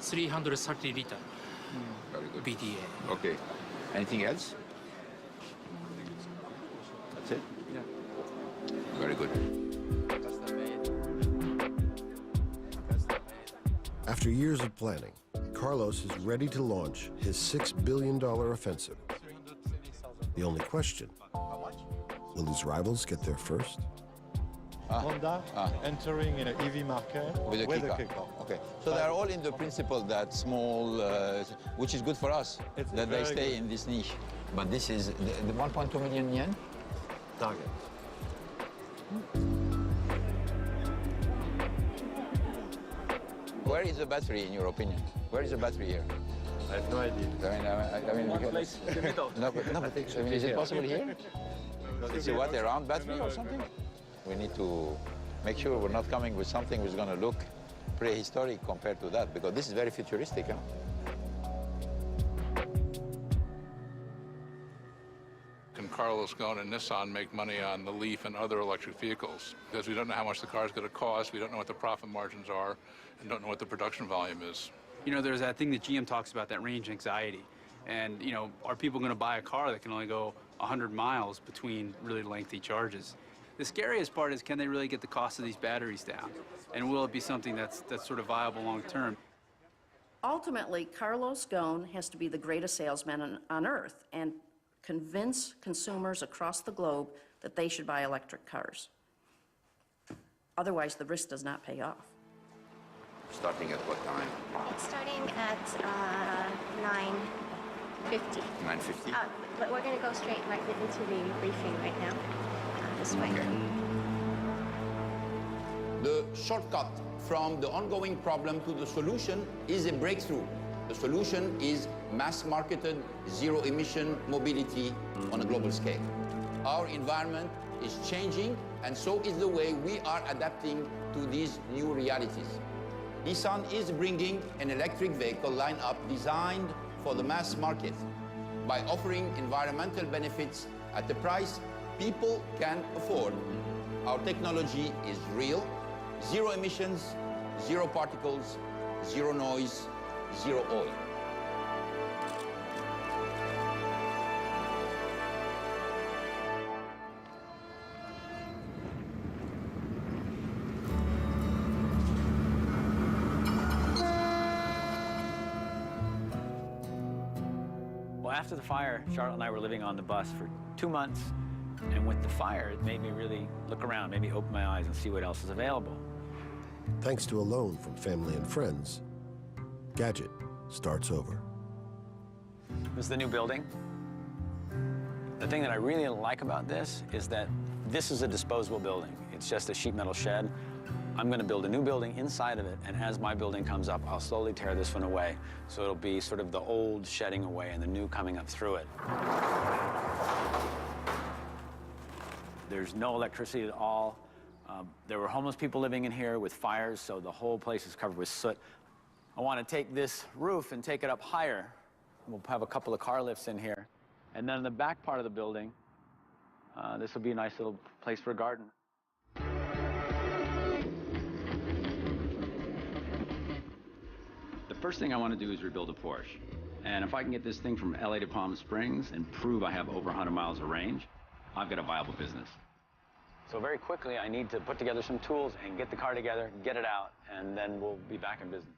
330 liter Very good. BDA. Okay. Anything else? That's it? Yeah. Very good. After years of planning, Carlos is ready to launch his $6 billion offensive. The only question, will his rivals get there first? Honda entering in an EV market With a key car. Okay. So they're all in the principle that small, which is good for us, that they stay in this niche. But this is the 1.2 million yen? target. Where is the battery, in your opinion? Where is the battery here? I have no idea. I mean, no, but is it possible here? Is it what, a round battery or something? We need to make sure we're not coming with something which is going to look prehistoric compared to that, because this is very futuristic. Huh? Can Carlos Ghosn and Nissan make money on the Leaf and other electric vehicles? Because we don't know how much the car is going to cost, we don't know what the profit margins are, and don't know what the production volume is. You know, there's that thing that GM talks about, that range anxiety. And, you know, are people going to buy a car that can only go 100 miles between really lengthy charges? The scariest part is, can they really get the cost of these batteries down? And will it be something that's sort of viable long term? Ultimately, Carlos Ghosn has to be the greatest salesman on earth and convince consumers across the globe that they should buy electric cars. Otherwise, the risk does not pay off. Starting at what time? It's starting at 9:50. 9:50. But we're going to go straight right into the briefing right now. This way. The shortcut from the ongoing problem to the solution is a breakthrough. The solution is mass-marketed, zero-emission mobility on a global scale. Our environment is changing, and so is the way we are adapting to these new realities. Nissan is bringing an electric vehicle lineup designed for the mass market by offering environmental benefits at a price people can afford. Our technology is real: zero emissions, zero particles, zero noise, zero oil. Well, after the fire, Charlotte and I were living on the bus for 2 months, and with the fire, it made me really look around, maybe open my eyes and see what else is available. Thanks to a loan from family and friends, Gadget starts over. This is the new building. The thing that I really like about this is that this is a disposable building. It's just a sheet metal shed. I'm going to build a new building inside of it, and as my building comes up, I'll slowly tear this one away. So it'll be sort of the old shedding away and the new coming up through it. There's no electricity at all. There were homeless people living in here with fires, so the whole place is covered with soot. I want to take this roof and take it up higher. We'll have a couple of car lifts in here. And then in the back part of the building, this will be a nice little place for a garden. The first thing I want to do is rebuild a Porsche. And if I can get this thing from LA to Palm Springs and prove I have over 100 miles of range, I've got a viable business. So very quickly, I need to put together some tools and get the car together, get it out, and then we'll be back in business.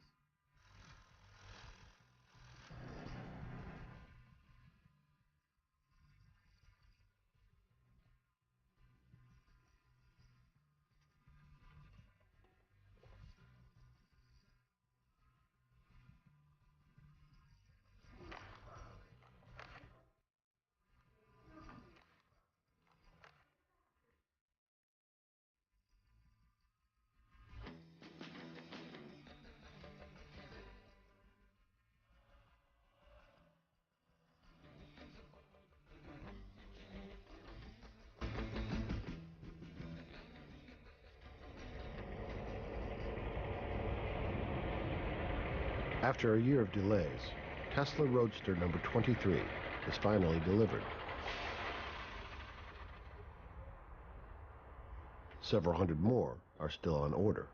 After a year of delays, Tesla Roadster number 23 is finally delivered. Several hundred more are still on order.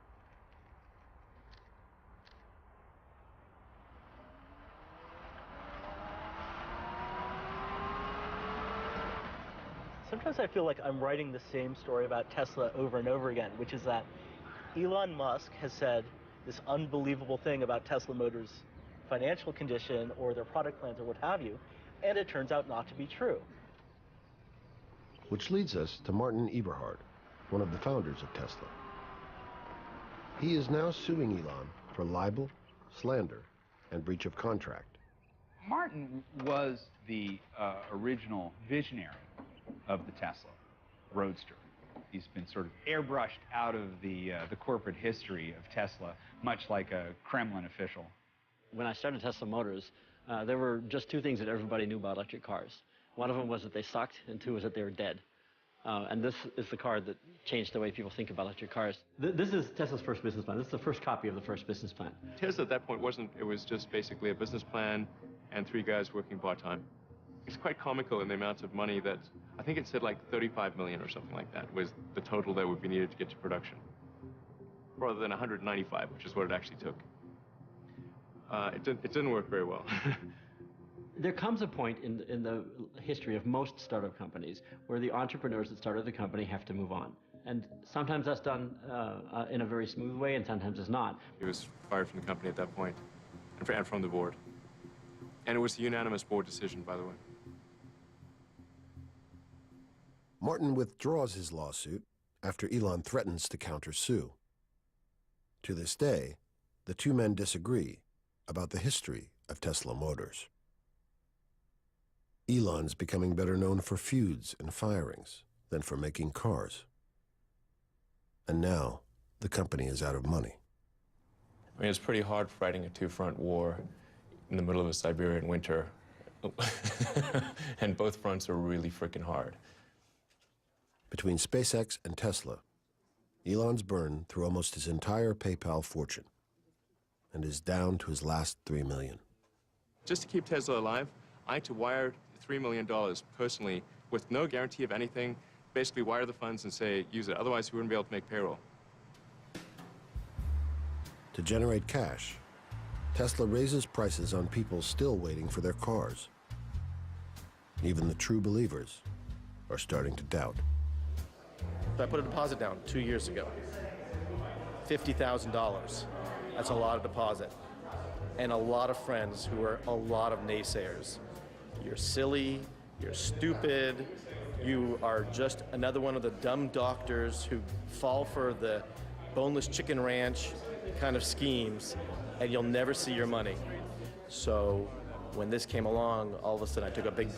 Sometimes I feel like I'm writing the same story about Tesla over and over again, which is that Elon Musk has said this unbelievable thing about Tesla Motors' financial condition or their product plans or what have you, and it turns out not to be true. Which leads us to Martin Eberhard, one of the founders of Tesla. He is now suing Elon for libel, slander, and breach of contract. Martin was the original visionary of the Tesla Roadster. He's been sort of airbrushed out of the corporate history of Tesla, much like a Kremlin official. When I started Tesla Motors, there were just two things that everybody knew about electric cars. One of them was that they sucked, and two was that they were dead. And this is the car that changed the way people think about electric cars. This is Tesla's first business plan. This is the first copy of the first business plan. Tesla at that point it was just basically a business plan and 3 guys working part-time. It's quite comical in the amount of money that, I think it said like 35 million or something like that was the total that would be needed to get to production, rather than 195, which is what it actually took. It didn't work very well. There comes a point in the history of most startup companies where the entrepreneurs that started the company have to move on. And sometimes that's done in a very smooth way, and sometimes it's not. He was fired from the company at that point, and from the board. And it was a unanimous board decision, by the way. Martin withdraws his lawsuit after Elon threatens to countersue. To this day, the two men disagree about the history of Tesla Motors. Elon's becoming better known for feuds and firings than for making cars. And now, the company is out of money. I mean, it's pretty hard fighting a two-front war in the middle of a Siberian winter. And both fronts are really freaking hard. Between SpaceX and Tesla, Elon's burned through almost his entire PayPal fortune and is down to his last $3 million. Just to keep Tesla alive, I had to wire $3 million personally with no guarantee of anything, basically wire the funds and say, use it. Otherwise, we wouldn't be able to make payroll. To generate cash, Tesla raises prices on people still waiting for their cars. Even the true believers are starting to doubt. I put a deposit down 2 years ago. $50,000. That's a lot of deposit. And a lot of friends who are a lot of naysayers. You're silly, you're stupid, you are just another one of the dumb doctors who fall for the boneless chicken ranch kind of schemes, and you'll never see your money. So when this came along, all of a sudden I took a big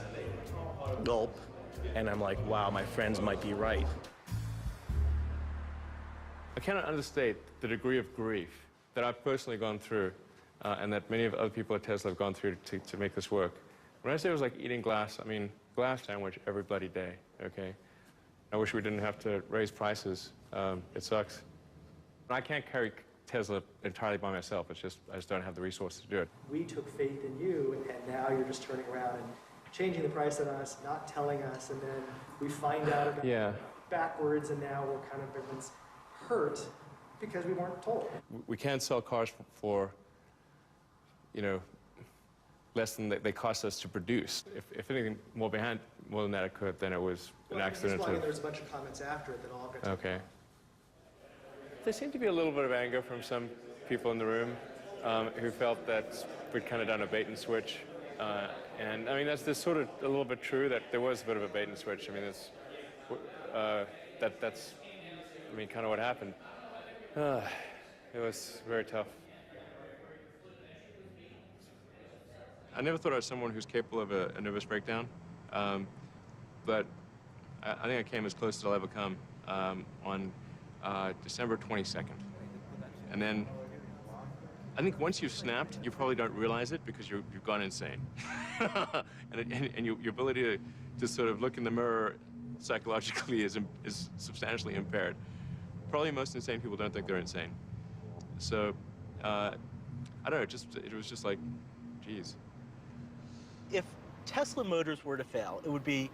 gulp, and I'm like, wow, my friends might be right. I cannot understate the degree of grief that I've personally gone through and that many of other people at Tesla have gone through to make this work. When I say it was like eating glass, I mean glass sandwich every bloody day, okay? I wish we didn't have to raise prices. It sucks. I can't carry Tesla entirely by myself. It's just, I just don't have the resources to do it. We took faith in you, and now you're just turning around and changing the price on us, not telling us, and then we find out about it backwards, and now we're kind of everyone's hurt because we weren't told. We can't sell cars for you know, less than they cost us to produce. If anything more than that occurred, then it was an accident. There's a bunch of comments after it that all got okay. There seemed to be a little bit of anger from some people in the room who felt that we'd kind of done a bait and switch. And I mean, that's sort of a little bit true that there was a bit of a bait and switch. I mean, that's I mean, kind of what happened. It was very tough. I never thought I was someone who's capable of a nervous breakdown, but I think I came as close as I'll ever come on December 22nd. And then I think once you've snapped, you probably don't realize it because you've gone insane. and your ability to sort of look in the mirror psychologically is substantially impaired. Probably most insane people don't think they're insane. So, I don't know, it was just like, geez. If Tesla Motors were to fail, it would be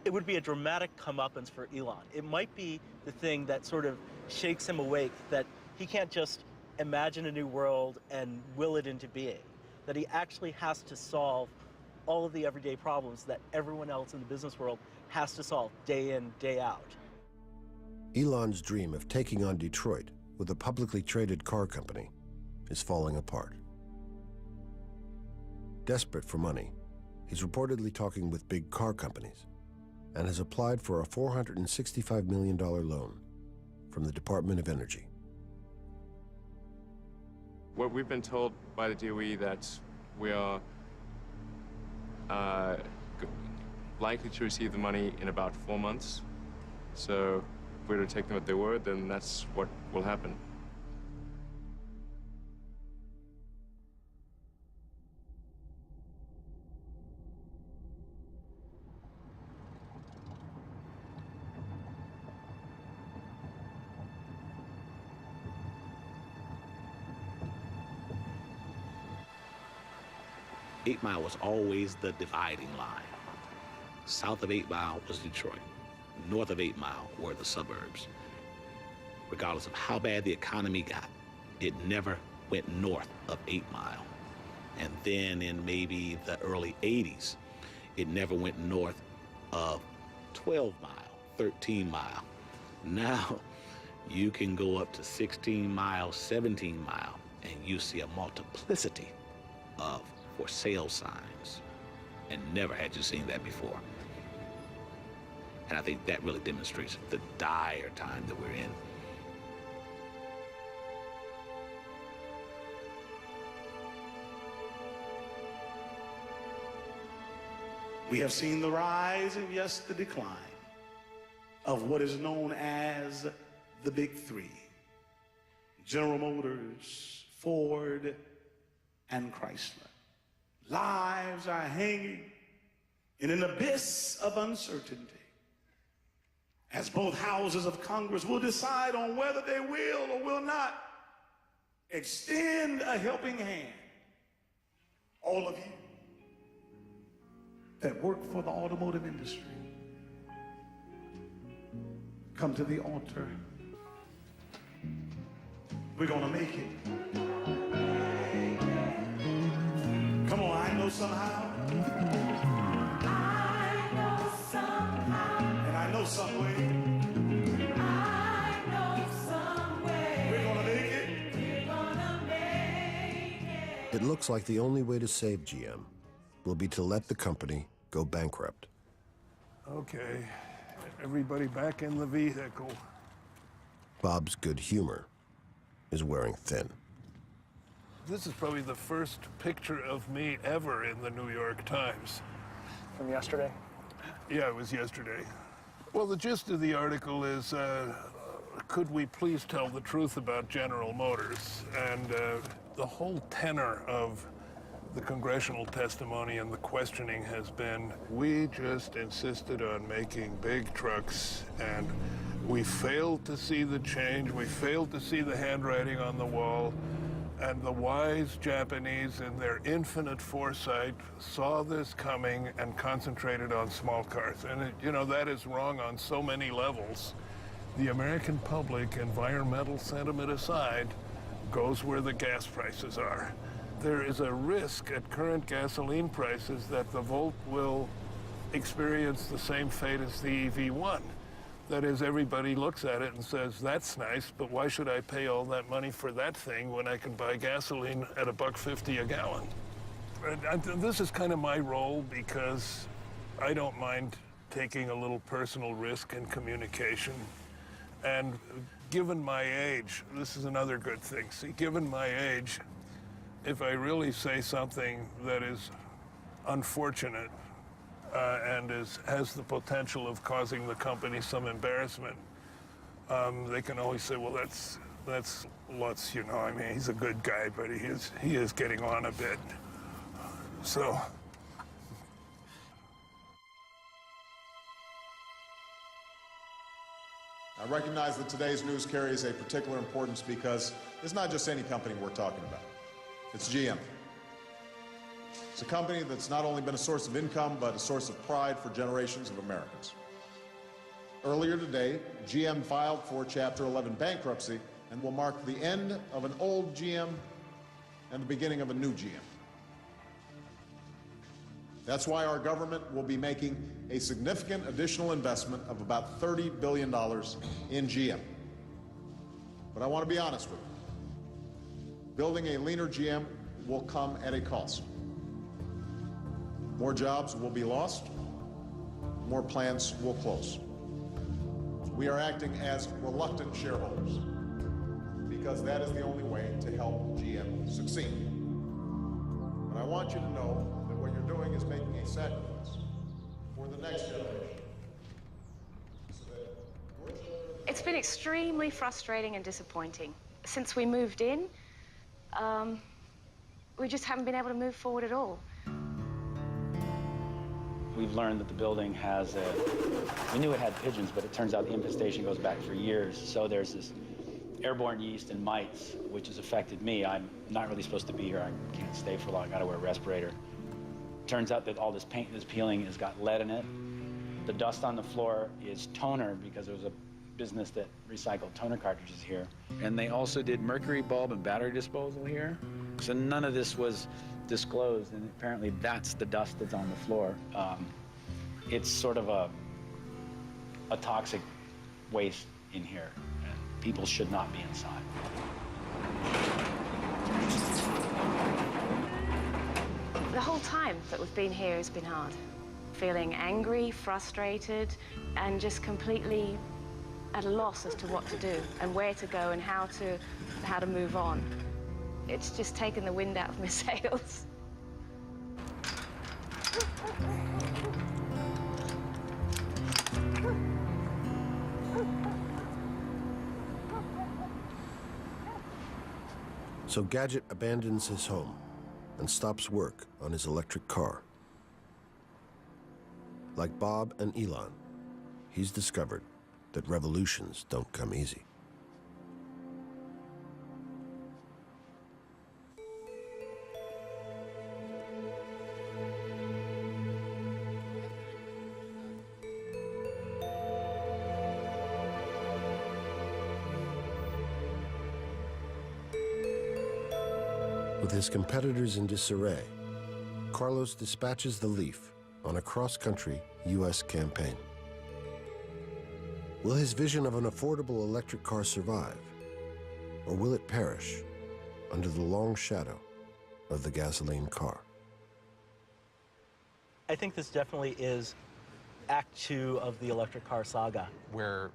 a dramatic comeuppance for Elon. It might be the thing that sort of shakes him awake, that he can't just imagine a new world and will it into being, that he actually has to solve all of the everyday problems that everyone else in the business world has to solve day in, day out. Elon's dream of taking on Detroit with a publicly traded car company is falling apart. Desperate for money, he's reportedly talking with big car companies and has applied for a $465 million loan from the Department of Energy. What we've been told by the DOE that we are likely to receive the money in about 4 months. So we're to take them at their word, then that's what will happen. Eight Mile was always the dividing line. South of 8 Mile was Detroit. North of 8 Mile were the suburbs. Regardless of how bad the economy got, it never went north of 8 Mile. And then in maybe the early 80s, it never went north of 12 Mile, 13 Mile. Now, you can go up to 16 Mile, 17 Mile, and you see a multiplicity of for sale signs, and never had you seen that before. And I think that really demonstrates the dire time that we're in. We have seen the rise and yes, the decline of what is known as the Big Three: General Motors, Ford, and Chrysler. Lives are hanging in an abyss of uncertainty as both houses of Congress will decide on whether they will or will not extend a helping hand. All of you that work for the automotive industry, come to the altar. We're gonna make it. Come on, I know somehow. I know somehow. And I know some way. I know some way. We're gonna make it. We're gonna make it. It looks like the only way to save GM will be to let the company go bankrupt. Okay, everybody back in the vehicle. Bob's good humor is wearing thin. This is probably the first picture of me ever in the New York Times. From yesterday? Yeah, it was yesterday. Well, the gist of the article is, could we please tell the truth about General Motors? And the whole tenor of the congressional testimony and the questioning has been, we just insisted on making big trucks, and we failed to see the change, we failed to see the handwriting on the wall. And the wise Japanese, in their infinite foresight, saw this coming and concentrated on small cars. And, you know, that is wrong on so many levels. The American public, environmental sentiment aside, goes where the gas prices are. There is a risk at current gasoline prices that the Volt will experience the same fate as the EV1. That is, everybody looks at it and says, that's nice, but why should I pay all that money for that thing when I can buy gasoline at $1.50 a gallon? And this is kind of my role, because I don't mind taking a little personal risk in communication. And given my age, this is another good thing. See, given my age, if I really say something that is unfortunate, and has the potential of causing the company some embarrassment, they can always say, well, that's Lutz, you know. I mean, he's a good guy, but he is getting on a bit. So. I recognize that today's news carries a particular importance because it's not just any company we're talking about. It's GM. It's a company that's not only been a source of income, but a source of pride for generations of Americans. Earlier today, GM filed for Chapter 11 bankruptcy and will mark the end of an old GM and the beginning of a new GM. That's why our government will be making a significant additional investment of about $30 billion in GM. But I want to be honest with you. Building a leaner GM will come at a cost. More jobs will be lost. More plants will close. We are acting as reluctant shareholders because that is the only way to help GM succeed. But I want you to know that what you're doing is making a sacrifice for the next generation. It's been extremely frustrating and disappointing. Since we moved in, we just haven't been able to move forward at all. We've learned that the building has we knew it had pigeons, but it turns out the infestation goes back for years. So there's this airborne yeast and mites, which has affected me. I'm not really supposed to be here. I can't stay for long. I gotta wear a respirator. Turns out that all this paint that's peeling has got lead in it. The dust on the floor is toner because there was a business that recycled toner cartridges here. And they also did mercury bulb and battery disposal here. So none of this was disclosed, and apparently that's the dust that's on the floor. It's sort of a toxic waste in here, and people should not be inside. The whole time that we've been here has been hard. Feeling angry, frustrated, and just completely at a loss as to what to do and where to go and how to move on. It's just taken the wind out of my sails. So Gadget abandons his home and stops work on his electric car. Like Bob and Elon, he's discovered that revolutions don't come easy. With his competitors in disarray, Carlos dispatches the Leaf on a cross-country U.S. campaign. Will his vision of an affordable electric car survive, or will it perish under the long shadow of the gasoline car? I think this definitely is Act 2 of the electric car saga. Where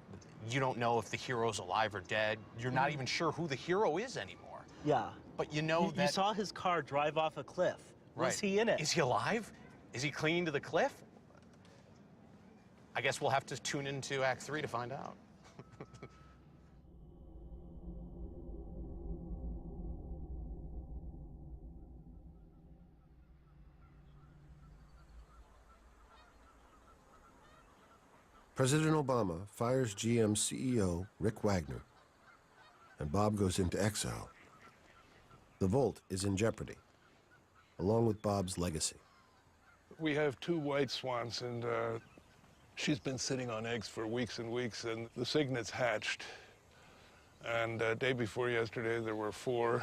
you don't know if the hero's alive or dead. You're not even sure who the hero is anymore. Yeah. But you know that... You saw his car drive off a cliff. Right. Was he in it? Is he alive? Is he clinging to the cliff? I guess we'll have to tune into Act 3 to find out. President Obama fires GM CEO Rick Wagner, and Bob goes into exile. The Volt is in jeopardy, along with Bob's legacy. We have 2 white swans, and she's been sitting on eggs for weeks and weeks, and the cygnets hatched. And day before yesterday, there were 4.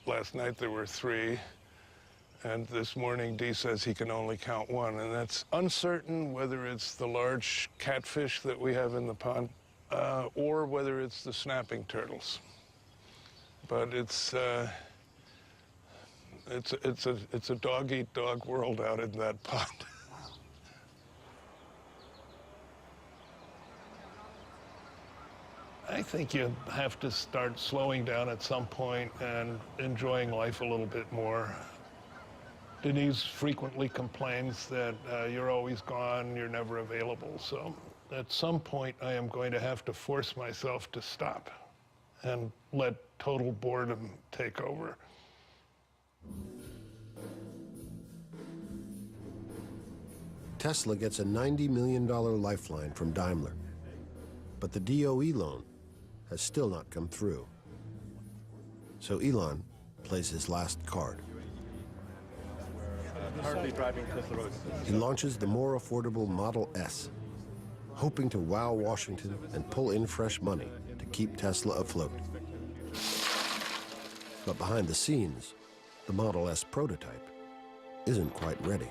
Last night, there were 3. And this morning, Dee says he can only count 1, and that's uncertain whether it's the large catfish that we have in the pond or whether it's the snapping turtles. But it's a dog-eat-dog world out in that pond. I think you have to start slowing down at some point and enjoying life a little bit more. Denise frequently complains that you're always gone, you're never available. So at some point, I am going to have to force myself to stop and let total boredom take over. Tesla gets a $90 million lifeline from Daimler, but the DOE loan has still not come through. So Elon plays his last card. He launches the more affordable Model S, hoping to wow Washington and pull in fresh money to keep Tesla afloat. But behind the scenes, the Model S prototype isn't quite ready.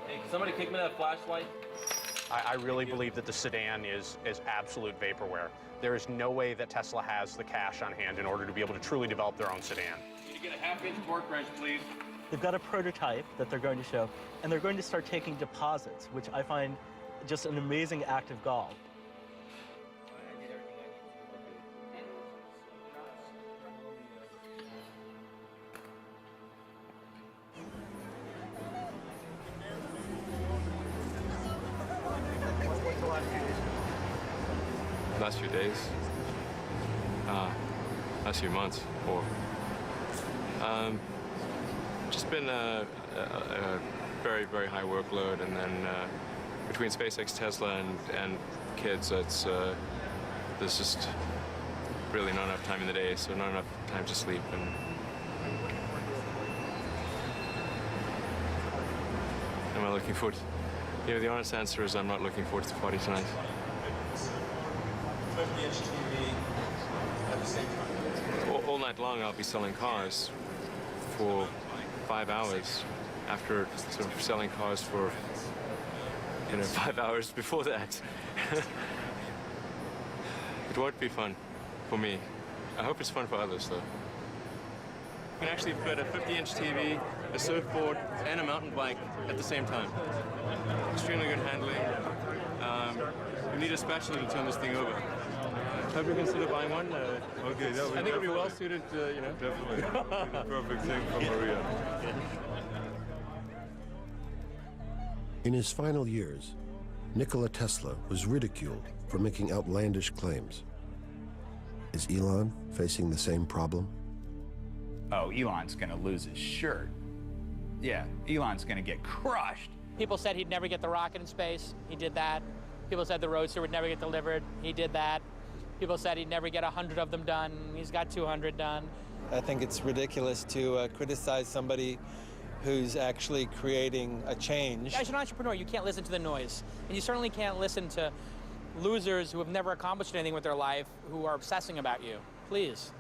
Hey, can somebody kick me that flashlight? I really believe that the sedan is absolute vaporware. There is no way that Tesla has the cash on hand in order to be able to truly develop their own sedan. Can you get a half-inch torque wrench, please? They've got a prototype that they're going to show, and they're going to start taking deposits, which I find just an amazing act of gall. last few days, last few months, or just been a very, very high workload, and then between SpaceX, Tesla, and kids, there's just really not enough time in the day, so not enough time to sleep. And am I looking forward to, the honest answer is I'm not looking forward to the party tonight. 50-inch TV at the same time. All night long I'll be selling cars for 5 hours after sort of selling cars for 5 hours before that. It won't be fun for me. I hope it's fun for others, though. You can actually fit a 50-inch TV, a surfboard, and a mountain bike at the same time. Extremely good handling. You need a spatula to turn this thing over. Hope you consider buying one. Okay, I think it'll be well suited, Definitely. The perfect thing for Maria. In his final years, Nikola Tesla was ridiculed for making outlandish claims. Is Elon facing the same problem? Oh, Elon's gonna lose his shirt. Yeah, Elon's gonna get crushed. People said he'd never get the rocket in space. He did that. People said the Roadster would never get delivered. He did that. People said he'd never get 100 of them done. He's got 200 done. I think it's ridiculous to criticize somebody who's actually creating a change. As an entrepreneur, you can't listen to the noise. And you certainly can't listen to losers who have never accomplished anything with their life who are obsessing about you. Please.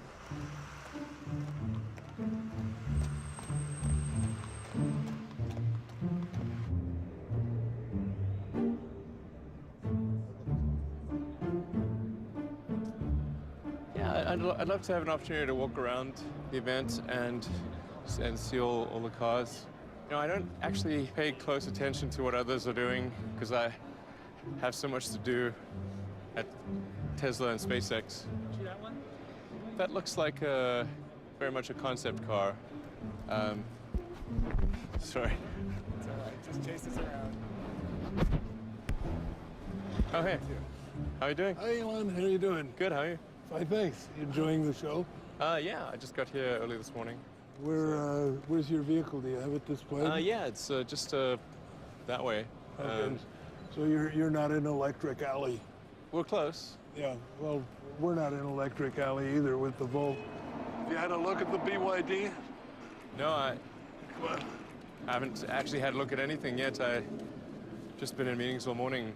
Yeah, I'd love to have an opportunity to walk around the event and see all the cars. I don't actually pay close attention to what others are doing because I have so much to do at Tesla and SpaceX. See that one? That looks like very much a concept car. Sorry. It's all right. Just chase us around. Oh, hey. How are you doing? Hi, Elon. How are you doing? Good. How are you? Fine, thanks. You enjoying the show? Yeah. I just got here early this morning. Where's your vehicle? Do you have it displayed? Yeah. It's just that way. Okay. So you're not in Electric Alley? We're close. Yeah. Well, we're not in Electric Alley either with the Volt. You had a look at the BYD? No, I haven't actually had a look at anything yet. I've just been in meetings all morning.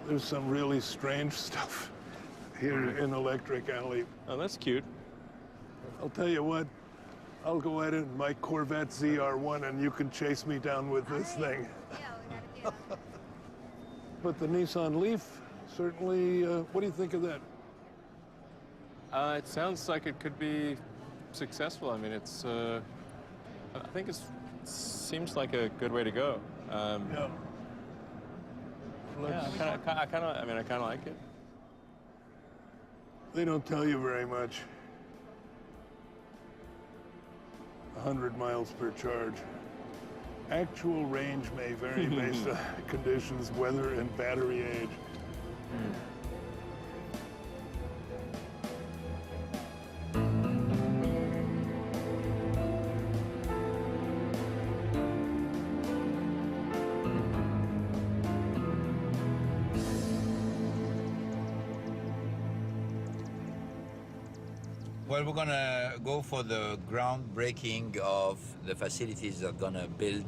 There's some really strange stuff here in Electric Alley. Oh, that's cute. I'll tell you what, I'll go at it in my Corvette ZR1 and you can chase me down with this thing. But the Nissan Leaf, certainly, what do you think of that? It sounds like it could be successful. I mean, I think it seems like a good way to go. Yeah. Yeah, I kind of like it. They don't tell you very much. 100 miles per charge. Actual range may vary based on conditions, weather, and battery age. Well, we're going to go for the groundbreaking of the facilities that are going to build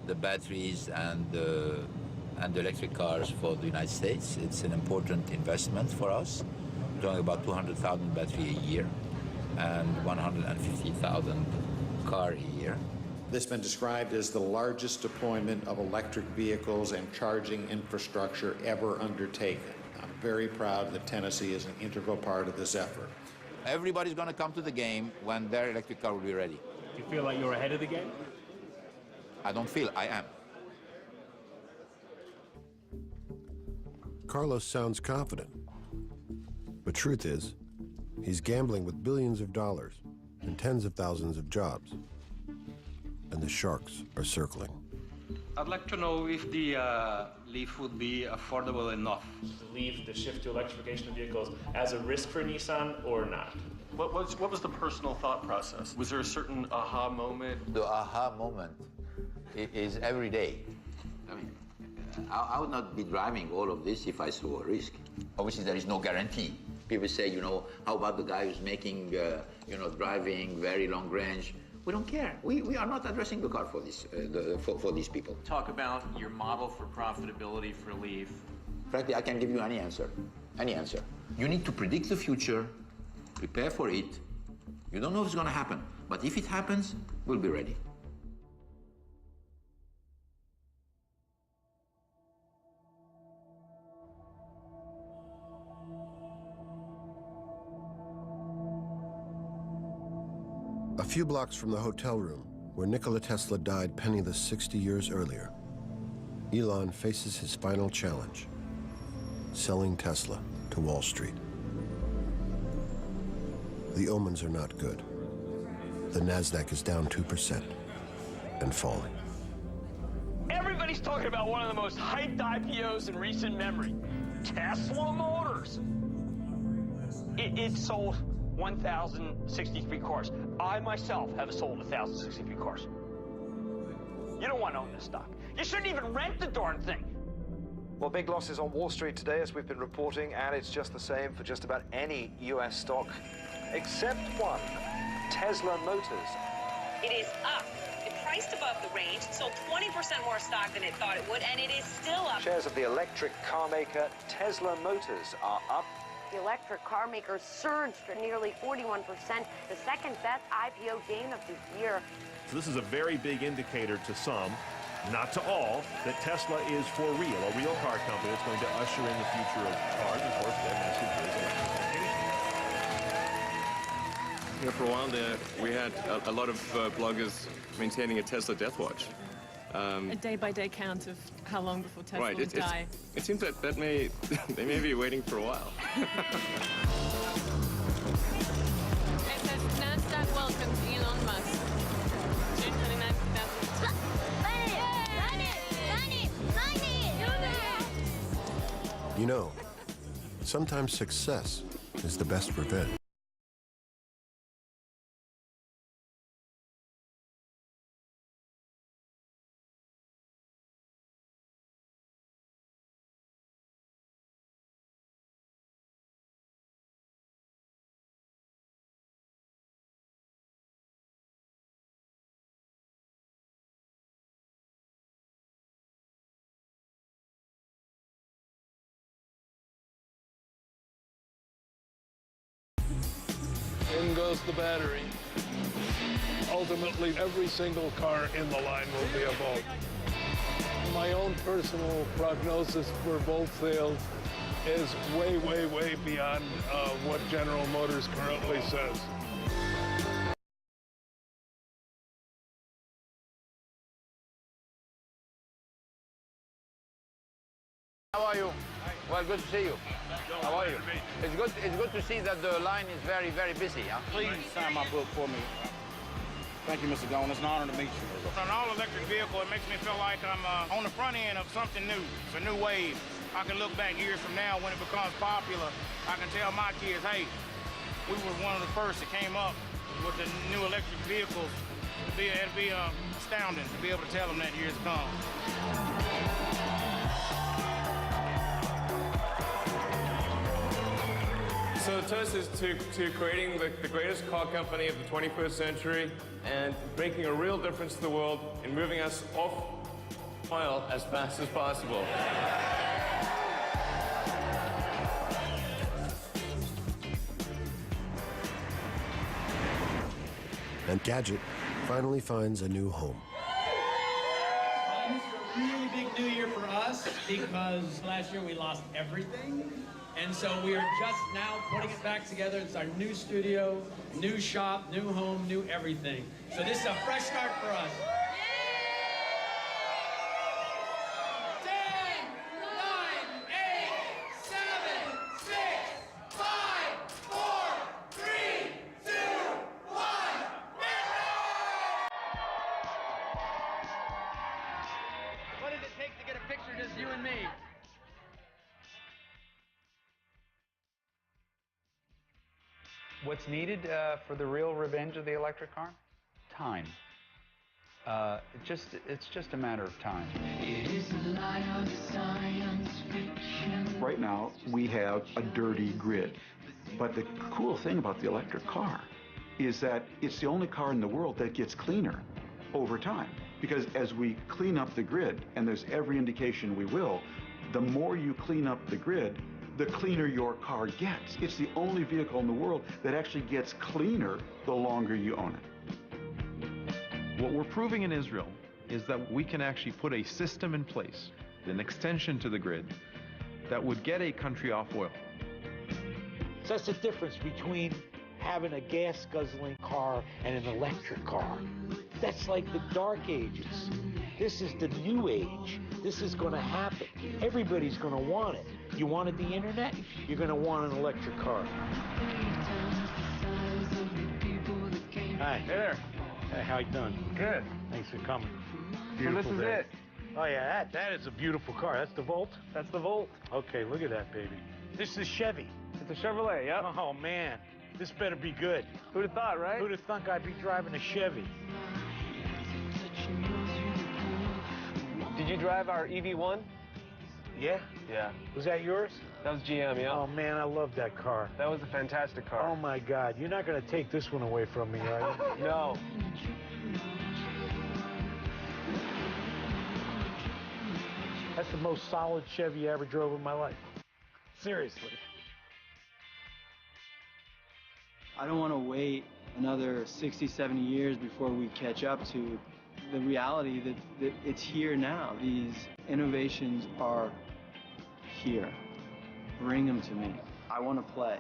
the batteries and the electric cars for the United States. It's an important investment for us. We're talking about 200,000 battery a year and 150,000 car a year. This has been described as the largest deployment of electric vehicles and charging infrastructure ever undertaken. I'm very proud that Tennessee is an integral part of this effort. Everybody's going to come to the game when their electric car will be ready. Do you feel like you're ahead of the game? I don't feel, I am. Carlos sounds confident. But truth is, he's gambling with billions of dollars and tens of thousands of jobs. And the sharks are circling. I'd like to know if the Leaf would be affordable enough. The Leaf, the shift to electrification of vehicles, as a risk for Nissan or not? What was the personal thought process? Was there a certain aha moment? The aha moment is every day. I mean, I would not be driving all of this if I saw a risk. Obviously, there is no guarantee. People say, you know, how about the guy who's making, you know, driving very long range? We don't care. We are not addressing the car for this, for these people. Talk about your model for profitability for Leaf. Frankly, I can give you any answer. Any answer. You need to predict the future, prepare for it. You don't know if it's going to happen, but if it happens, we'll be ready. A few blocks from the hotel room, where Nikola Tesla died penniless 60 years earlier, Elon faces his final challenge: selling Tesla to Wall Street. The omens are not good. The NASDAQ is down 2% and falling. Everybody's talking about one of the most hyped IPOs in recent memory, Tesla Motors. It sold 1,063 cars. I myself have sold 1,063 cars. You don't want to own this stock. You shouldn't even rent the darn thing. Well, big losses on Wall Street today, as we've been reporting, and it's just the same for just about any U.S. stock, except one, Tesla Motors. It is up. It priced above the range. It sold 20% more stock than it thought it would, and it is still up. Shares of the electric car maker Tesla Motors are up. The electric car maker surged to nearly 41%, the second best IPO gain of the year. So this is a very big indicator to some, not to all, that Tesla is for real, a real car company that's going to usher in the future of cars. Of course, their message is electrification. You know, for a while there, we had a lot of bloggers maintaining a Tesla death watch. A day-by-day count of how long before Tesla would die. It seems that they may be waiting for a while. It says NASDAQ welcomes Elon Musk. June 29, 2000. You know, sometimes success is the best revenge. In goes the battery. Ultimately, every single car in the line will be a Volt. My own personal prognosis for Volt sales is way, way, way beyond what General Motors currently says. How are you? Well, good to see you. How are you? It's good to see that the line is very, very busy, huh? Please sign my book for me. Thank you, Mr. Gone. It's an honor to meet you. On an all-electric vehicle, it makes me feel like I'm on the front end of something new. It's a new wave. I can look back years from now when it becomes popular. I can tell my kids, hey, we were one of the first that came up with the new electric vehicles. It'd be astounding to be able to tell them that years to come. So the toast is to creating the greatest car company of the 21st century and making a real difference to the world in moving us off oil as fast as possible. And Gadget finally finds a new home. This is a really big new year for us because last year we lost everything. And so we are just now putting it back together. It's our new studio, new shop, new home, new everything. So this is a fresh start for us. 10, 9, 8, 7, 6, 5, 4, 3, 2, 1. take to get a picture, just you and me? What's needed for the real revenge of the electric car? Time. It's just a matter of time. It is the light of science fiction. Right now, we have a dirty grid. But the cool thing about the electric car is that it's the only car in the world that gets cleaner over time. Because as we clean up the grid, and there's every indication we will, the more you clean up the grid, the cleaner your car gets. It's the only vehicle in the world that actually gets cleaner the longer you own it. What we're proving in Israel is that we can actually put a system in place, an extension to the grid, that would get a country off oil. So that's the difference between having a gas-guzzling car and an electric car. That's like the dark ages. This is the new age. This is going to happen. Everybody's going to want it. You wanted the internet? You're going to want an electric car. Hi. Hey there. Hey, how you doing? Good. Thanks for coming. Beautiful so this is day. it. Oh yeah, that is a beautiful car. That's the Volt? That's the Volt. Okay, look at that baby. This is Chevy. It's a Chevrolet, yep. Oh man, this better be good. Who'd have thought, right? Who'd have thunk I'd be driving a Chevy? Did you drive our EV1? Yeah? Yeah. Was that yours? That was GM, yeah. Oh man, I love that car. That was a fantastic car. Oh my God, you're not gonna take this one away from me, are you? No. That's the most solid Chevy I ever drove in my life. Seriously. I don't want to wait another 60, 70 years before we catch up to the reality that it's here now. These innovations are here. Bring them to me. I want to play.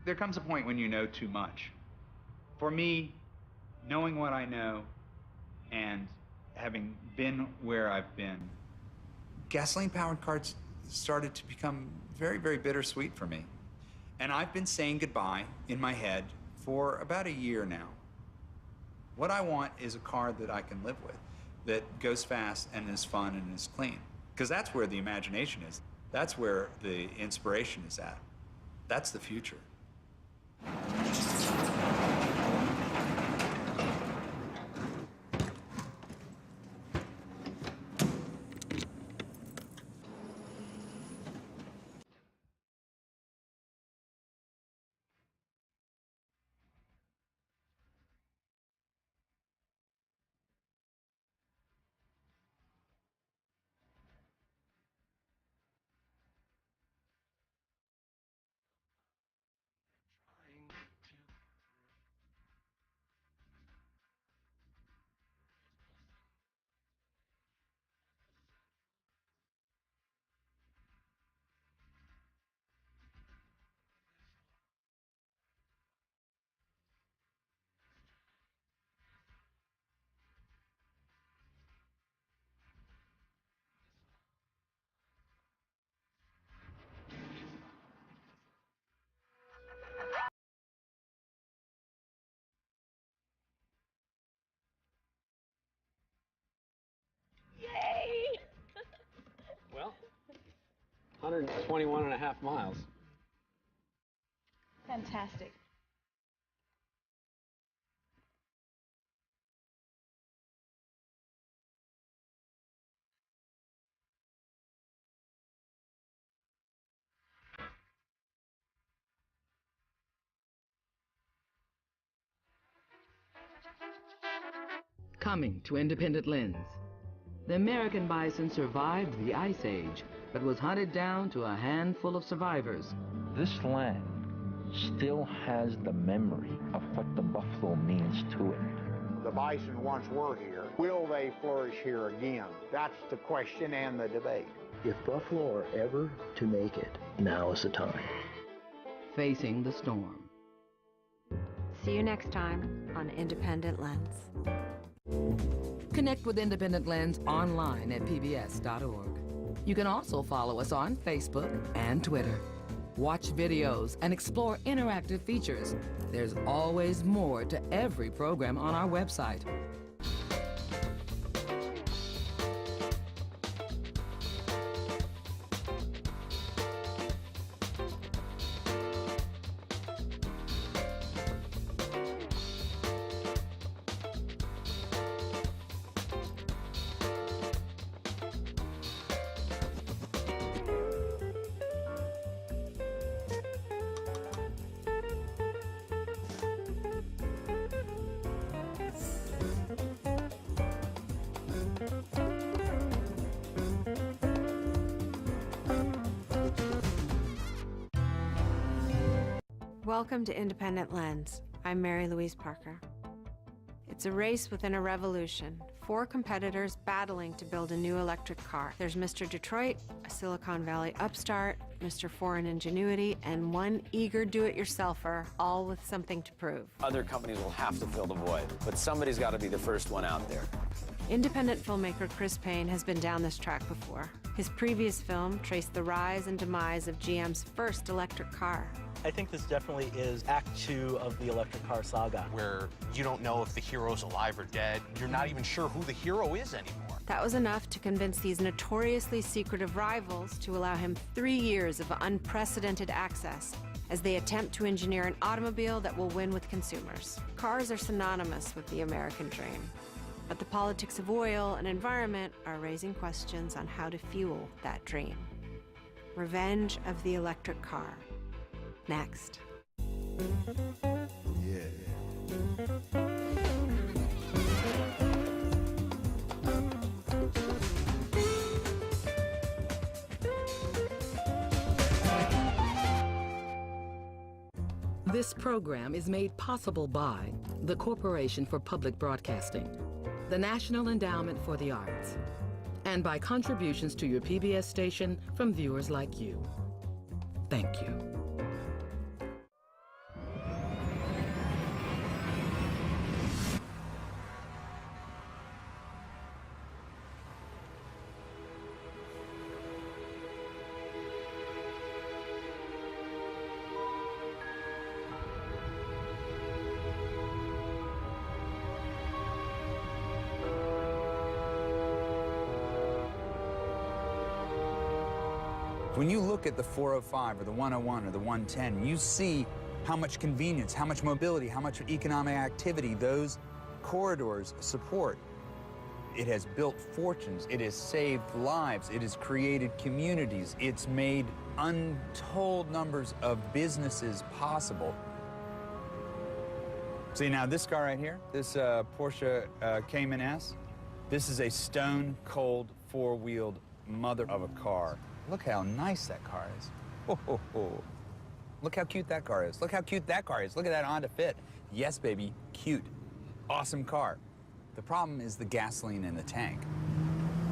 There comes a point when you know too much. For me, knowing what I know and having been where I've been, gasoline-powered cars started to become very, very bittersweet for me. And I've been saying goodbye in my head for about a year now. What I want is a car that I can live with, that goes fast and is fun and is clean. Because that's where the imagination is. That's where the inspiration is at. That's the future. Well, 121.5 miles. Fantastic. Coming to Independent Lens. The American bison survived the Ice Age, but was hunted down to a handful of survivors. This land still has the memory of what the buffalo means to it. The bison once were here. Will they flourish here again? That's the question and the debate. If buffalo are ever to make it, now is the time. Facing the storm. See you next time on Independent Lens. Connect with Independent Lens online at pbs.org. You can also follow us on Facebook and Twitter. Watch videos and explore interactive features. There's always more to every program on our website. Welcome to Independent Lens. I'm Mary Louise Parker. It's a race within a revolution. 4 competitors battling to build a new electric car. There's Mr. Detroit, a Silicon Valley upstart, Mr. Foreign Ingenuity, and one eager do-it-yourselfer, all with something to prove. Other companies will have to fill the void, but somebody's got to be the first one out there. Independent filmmaker Chris Payne has been down this track before. His previous film traced the rise and demise of GM's first electric car. I think this definitely is Act 2 of the electric car saga. Where you don't know if the hero's alive or dead. You're not even sure who the hero is anymore. That was enough to convince these notoriously secretive rivals to allow him 3 years of unprecedented access as they attempt to engineer an automobile that will win with consumers. Cars are synonymous with the American dream. But the politics of oil and environment are raising questions on how to fuel that dream. Revenge of the electric car. Next. This program is made possible by the Corporation for Public Broadcasting, the National Endowment for the Arts, and by contributions to your PBS station from viewers like you. Thank you. When you look at the 405 or the 101 or the 110, you see how much convenience, how much mobility, how much economic activity those corridors support. It has built fortunes, it has saved lives, it has created communities, it's made untold numbers of businesses possible. See now this car right here, this Porsche Cayman S, this is a stone-cold four-wheeled mother of a car. Look how nice that car is. Ho, ho, ho. Look how cute that car is. Look how cute that car is. Look at that Honda Fit. Yes, baby, cute. Awesome car. The problem is the gasoline in the tank.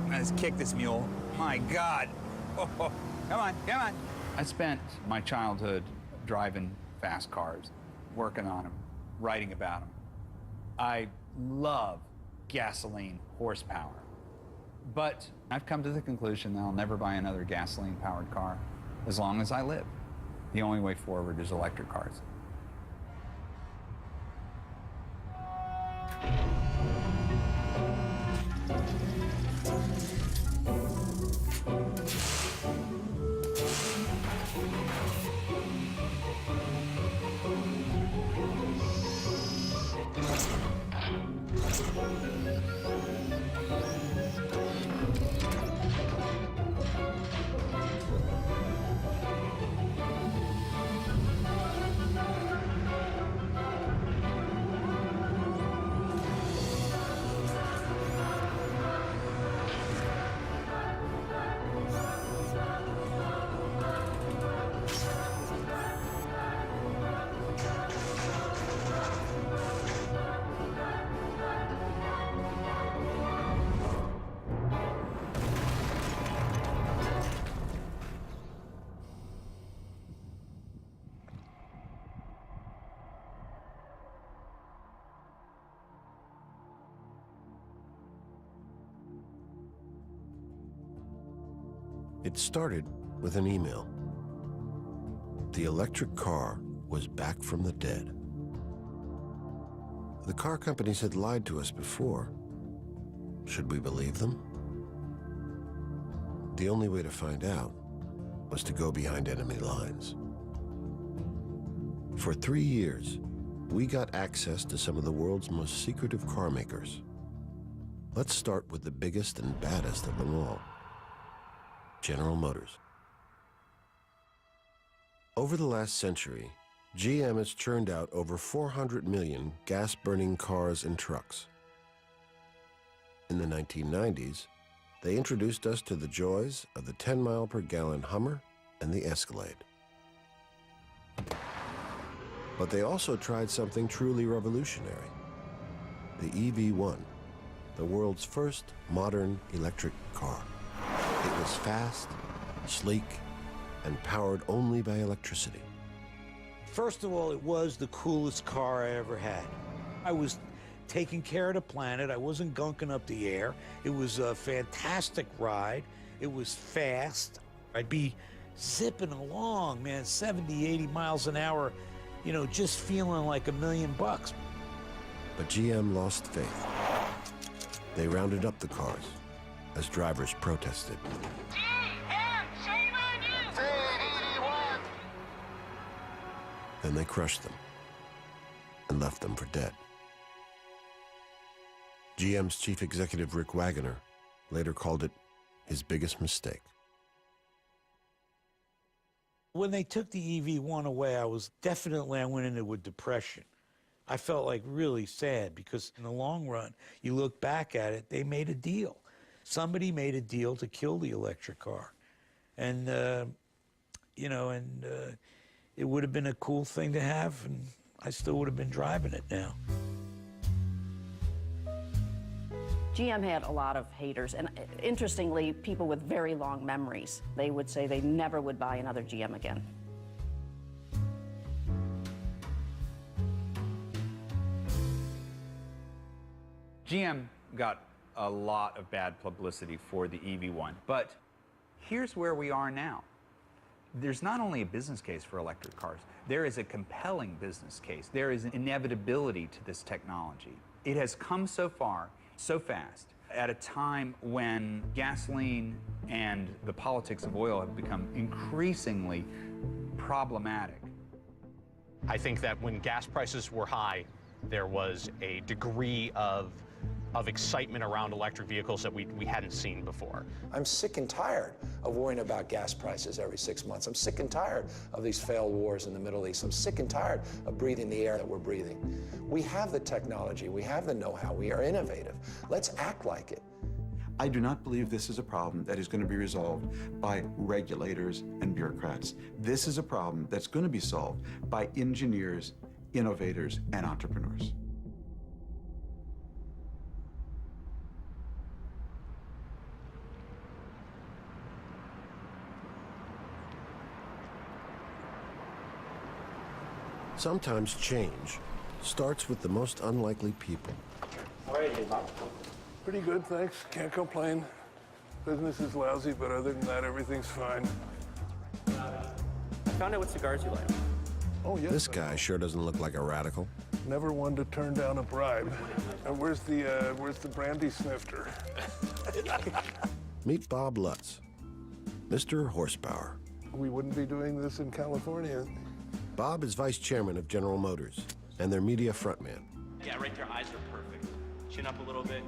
Let's kick this mule. My God. Ho, ho. Come on, come on. I spent my childhood driving fast cars, working on them, writing about them. I love gasoline horsepower. But I've come to the conclusion that I'll never buy another gasoline-powered car as long as I live. The only way forward is electric cars. It started with an email. The electric car was back from the dead. The car companies had lied to us before. Should we believe them? The only way to find out was to go behind enemy lines. For 3 years, we got access to some of the world's most secretive car makers. Let's start with the biggest and baddest of them all, General Motors. Over the last century, GM has churned out over 400 million gas-burning cars and trucks. In the 1990s, they introduced us to the joys of the 10-mile-per-gallon Hummer and the Escalade. But they also tried something truly revolutionary, the EV1, the world's first modern electric car. It was fast, sleek, and powered only by electricity. First of all, it was the coolest car I ever had. I was taking care of the planet. I wasn't gunking up the air. It was a fantastic ride. It was fast. I'd be zipping along, man, 70, 80 miles an hour, you know, just feeling like $1 million. But GM lost faith. They rounded up the cars as drivers protested. Then they crushed them and left them for dead. GM's chief executive, Rick Wagoner, later called it his biggest mistake. When they took the EV1 away, I went into a depression. I felt like really sad because in the long run, you look back at it, they made a deal. Somebody made a deal to kill the electric car. And, it would have been a cool thing to have, and I still would have been driving it now. GM had a lot of haters, and interestingly, people with very long memories. They would say they never would buy another GM again. GM got a lot of bad publicity for the EV1, but here's where we are now. There's not only a business case for electric cars, there is a compelling business case. There is an inevitability to this technology. It has come so far, so fast, at a time when gasoline and the politics of oil have become increasingly problematic. I think that when gas prices were high, there was a degree of excitement around electric vehicles that we hadn't seen before. I'm sick and tired of worrying about gas prices every 6 months. I'm sick and tired of these failed wars in the Middle East. I'm sick and tired of breathing the air that we're breathing. We have the technology, we have the know-how, we are innovative. Let's act like it. I do not believe this is a problem that is going to be resolved by regulators and bureaucrats. This is a problem that's going to be solved by engineers, innovators, and entrepreneurs. Sometimes change starts with the most unlikely people. How are you, Bob? Pretty good, thanks. Can't complain. Business is lousy, but other than that, everything's fine. I found out what cigars you like. Oh, yes. This guy sure doesn't look like a radical. Never one to turn down a bribe. And where's the brandy snifter? Meet Bob Lutz, Mr. Horsepower. We wouldn't be doing this in California. Bob is vice chairman of General Motors and their media frontman. Yeah, right there, eyes are perfect. Chin up a little bit.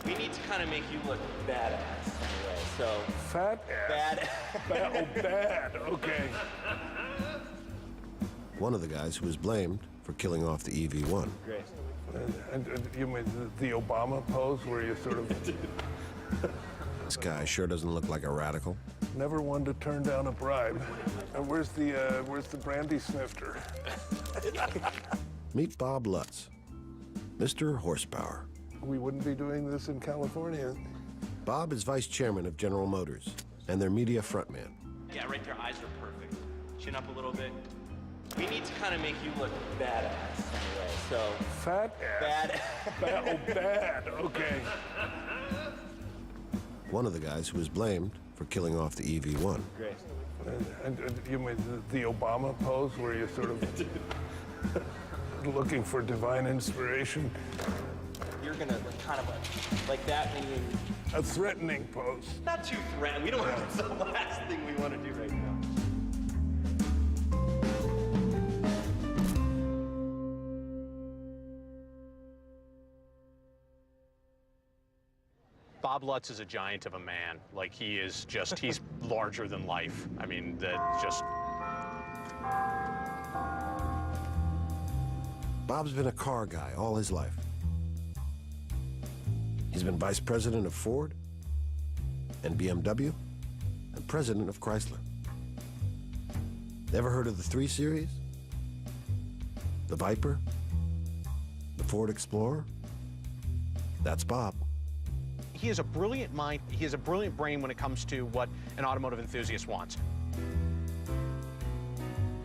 We need to kind of make you look badass anyway, so... Fat ass? Bad, okay. One of the guys who was blamed for killing off the EV1. Great. And you mean the Obama pose where you sort of... This guy sure doesn't look like a radical. Never one to turn down a bribe. And where's the brandy snifter? Meet Bob Lutz, Mr. Horsepower. We wouldn't be doing this in California. Bob is vice chairman of General Motors and their media frontman. Yeah, right there, eyes are perfect. Chin up a little bit. We need to kind of make you look badass anyway, so... Fat ass? Bad, okay. One of the guys who was blamed for killing off the EV1. Great. And you mean the Obama pose where you're sort of looking for divine inspiration? You're gonna kind of like that meaning... A threatening pose. Not too threatening. We don't That's the last thing we want to do right now. Bob Lutz is a giant of a man. Like, he is just, he's larger than life. I mean, just... Bob's been a car guy all his life. He's been vice president of Ford and BMW and president of Chrysler. Ever heard of the 3 Series? The Viper? The Ford Explorer? That's Bob. He has a brilliant mind. He has a brilliant brain when it comes to what an automotive enthusiast wants.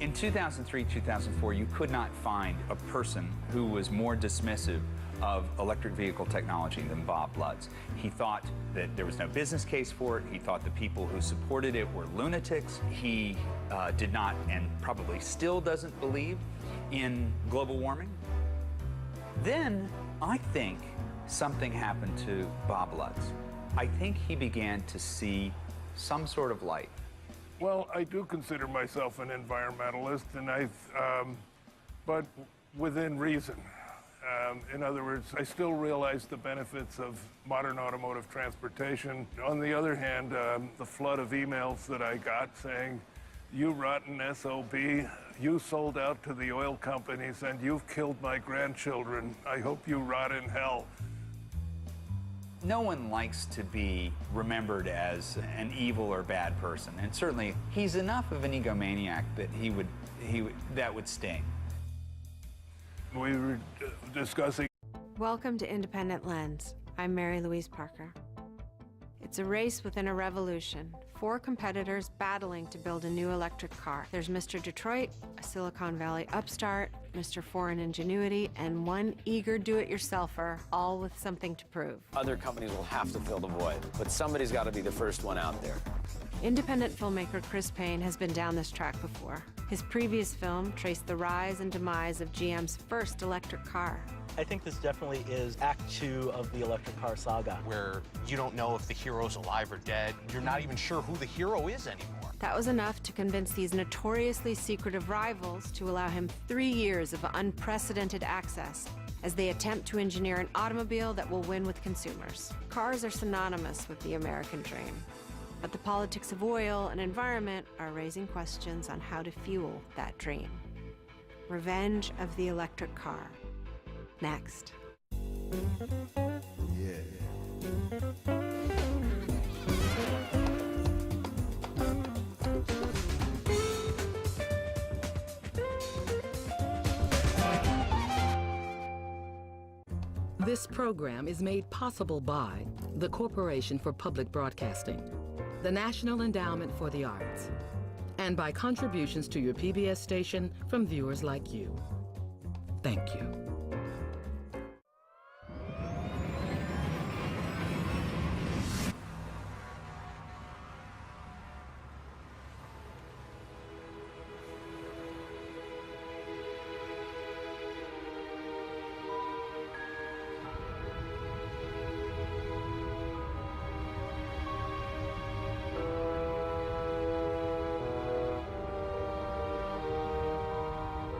In 2003, 2004, you could not find a person who was more dismissive of electric vehicle technology than Bob Lutz. He thought that there was no business case for it. He thought the people who supported it were lunatics. He did not, and probably still doesn't, believe in global warming. Then, I think, something happened to Bob Lutz. I think he began to see some sort of light. Well, I do consider myself an environmentalist, and but within reason. In other words, I still realize the benefits of modern automotive transportation. On the other hand, the flood of emails that I got saying, "You rotten SOB, you sold out to the oil companies and you've killed my grandchildren. I hope you rot in hell." No one likes to be remembered as an evil or bad person, and certainly he's enough of an egomaniac that that would sting. We were discussing. Welcome to Independent Lens. I'm Mary Louise Parker. It's a race within a revolution. 4 competitors battling to build a new electric car. There's Mr. Detroit, a Silicon Valley upstart, Mr. Foreign Ingenuity, and one eager do-it-yourselfer, all with something to prove. Other companies will have to fill the void, but somebody's got to be the first one out there. Independent filmmaker Chris Payne has been down this track before. His previous film traced the rise and demise of GM's first electric car. I think this definitely is Act 2 of the electric car saga. Where you don't know if the hero's alive or dead. You're not even sure who the hero is anymore. That was enough to convince these notoriously secretive rivals to allow him 3 years of unprecedented access as they attempt to engineer an automobile that will win with consumers. Cars are synonymous with the American dream, but the politics of oil and environment are raising questions on how to fuel that dream. Revenge of the electric car. Next. This program is made possible by the Corporation for Public Broadcasting, the National Endowment for the Arts, and by contributions to your PBS station from viewers like you. Thank you.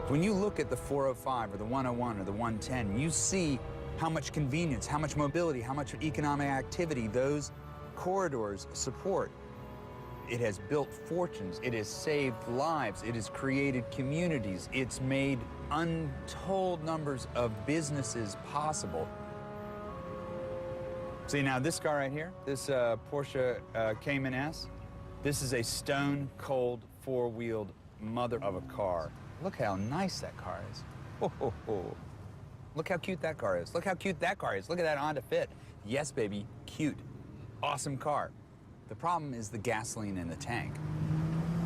When you look at the 405 or the 101 or the 110, you see how much convenience, how much mobility, how much economic activity those corridors support. It has built fortunes, it has saved lives, it has created communities, it's made untold numbers of businesses possible. See, now this car right here, this Porsche Cayman S, this is a stone-cold four-wheeled mother of a car. Look how nice that car is. Ho, ho, ho. Look how cute that car is. Look how cute that car is. Look at that Honda Fit. Yes, baby, cute. Awesome car. The problem is the gasoline in the tank.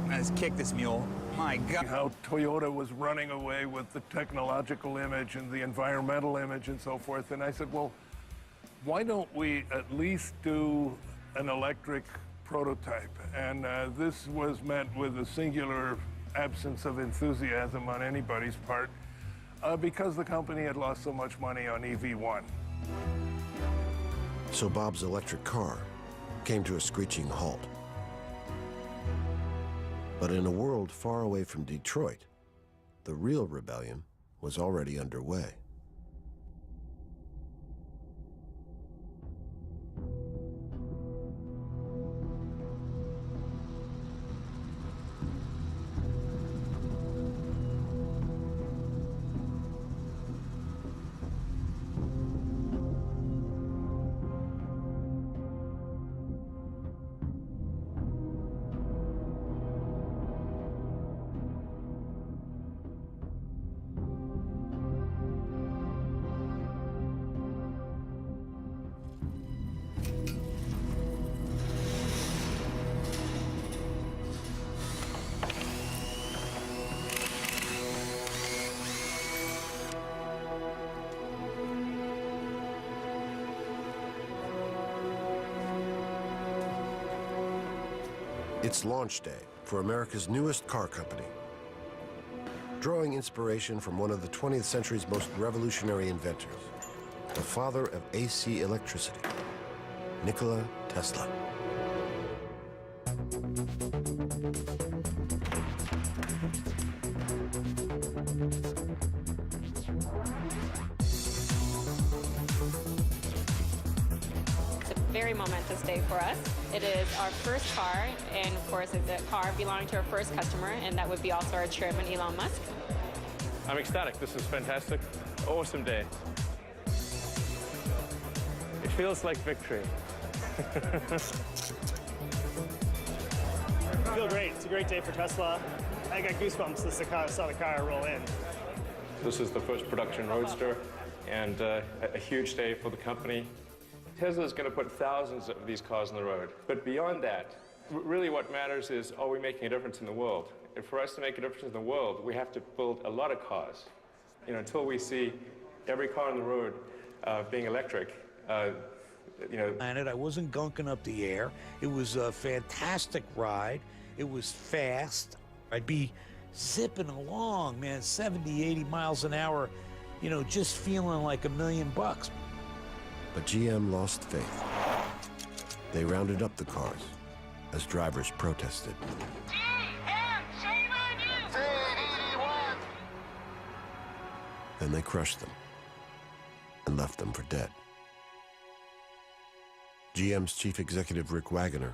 Let's kick this mule. My God. How Toyota was running away with the technological image and the environmental image and so forth. And I said, well, why don't we at least do an electric prototype, and this was met with a singular absence of enthusiasm on anybody's part because the company had lost so much money on EV1. So Bob's electric car came to a screeching halt. But in a world far away from Detroit, the real rebellion was already underway. It's launch day for America's newest car company. Drawing inspiration from one of the 20th century's most revolutionary inventors, the father of AC electricity, Nikola Tesla. Very momentous day for us. It is our first car, and of course it's a car belonging to our first customer, and that would be also our chairman, Elon Musk. I'm ecstatic. This is fantastic. Awesome day. It feels like victory. I feel great. It's a great day for Tesla. I got goosebumps as I saw the car roll in. This is the first production Roadster, and a huge day for the company. Tesla is going to put thousands of these cars on the road. But beyond that, really what matters is, are we making a difference in the world? And for us to make a difference in the world, we have to build a lot of cars. You know, until we see every car on the road being electric, you know. I wasn't gunking up the air. It was a fantastic ride. It was fast. I'd be zipping along, man, 70, 80 miles an hour, you know, just feeling like $1 million. But GM lost faith. They rounded up the cars as drivers protested. GM, shame on you! Z81! Then they crushed them and left them for dead. GM's chief executive, Rick Wagoner,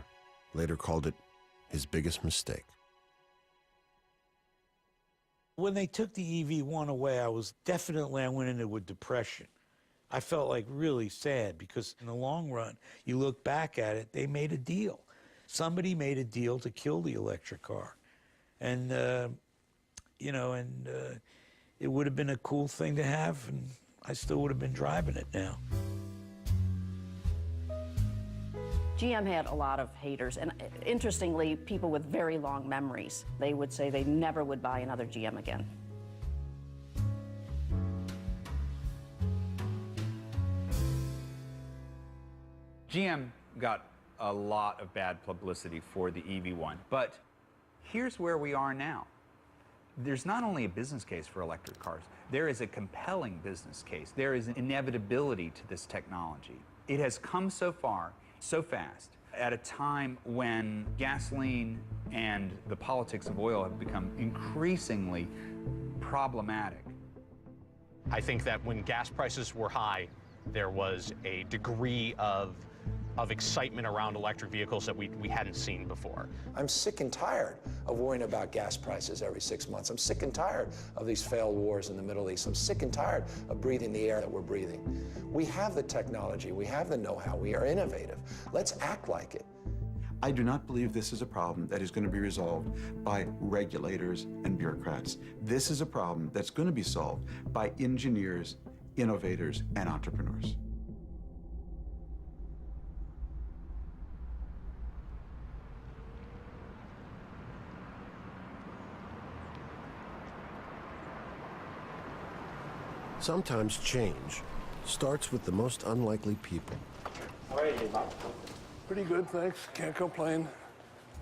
later called it his biggest mistake. When they took the EV1 away, I went into a depression. I felt like really sad because in the long run, you look back at it, they made a deal. Somebody made a deal to kill the electric car. And, you know, it would have been a cool thing to have, and I still would have been driving it now. GM had a lot of haters, and interestingly, people with very long memories. They would say they never would buy another GM again. GM got a lot of bad publicity for the EV1, but here's where we are now. There's not only a business case for electric cars, there is a compelling business case. There is an inevitability to this technology. It has come so far, so fast, at a time when gasoline and the politics of oil have become increasingly problematic. I think that when gas prices were high, there was a degree of excitement around electric vehicles that we hadn't seen before. I'm sick and tired of worrying about gas prices every 6 months. I'm sick and tired of these failed wars in the Middle East. I'm sick and tired of breathing the air that we're breathing. We have the technology, we have the know-how, we are innovative. Let's act like it. I do not believe this is a problem that is going to be resolved by regulators and bureaucrats. This is a problem that's going to be solved by engineers, innovators, and entrepreneurs. Sometimes change starts with the most unlikely people. How are you, Bob? Pretty good, thanks. Can't complain.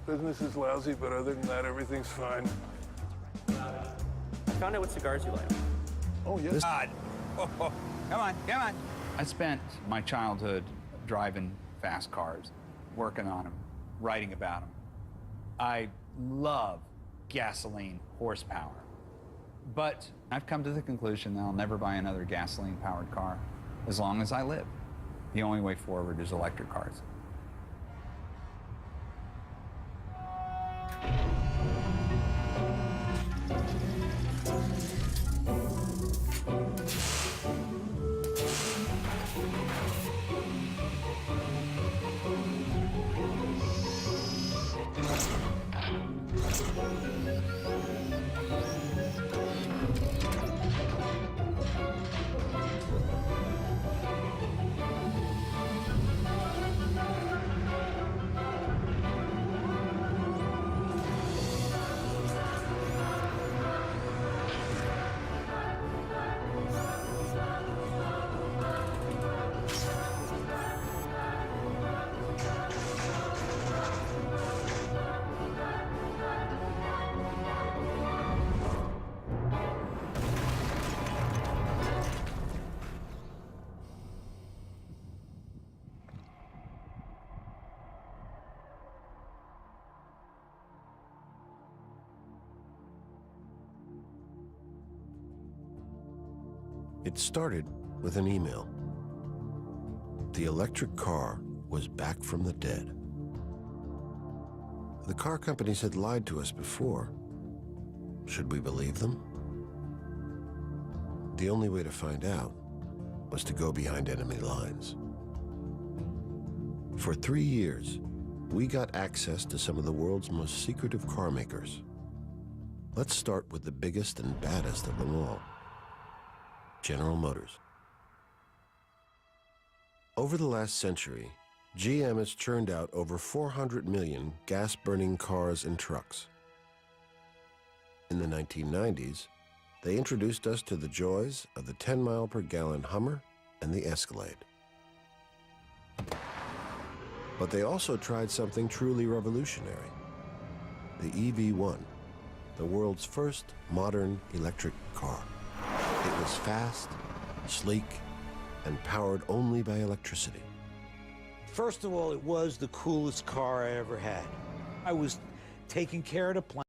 Business is lousy, but other than that, everything's fine. I found out what cigars you like. Oh, yes. God. Oh, oh. Come on, come on. I spent my childhood driving fast cars, working on them, writing about them. I love gasoline horsepower. But I've come to the conclusion that I'll never buy another gasoline-powered car as long as I live. The only way forward is electric cars. It started with an email. The electric car was back from the dead. The car companies had lied to us before. Should we believe them? The only way to find out was to go behind enemy lines. For 3 years, we got access to some of the world's most secretive car makers. Let's start with the biggest and baddest of them all, General Motors. Over the last century, GM has churned out over 400 million gas-burning cars and trucks. In the 1990s, they introduced us to the joys of the 10-mile-per-gallon Hummer and the Escalade. But they also tried something truly revolutionary, the EV1, the world's first modern electric car. It was fast, sleek, and powered only by electricity. First of all, it was the coolest car I ever had. I was taking care of the planet.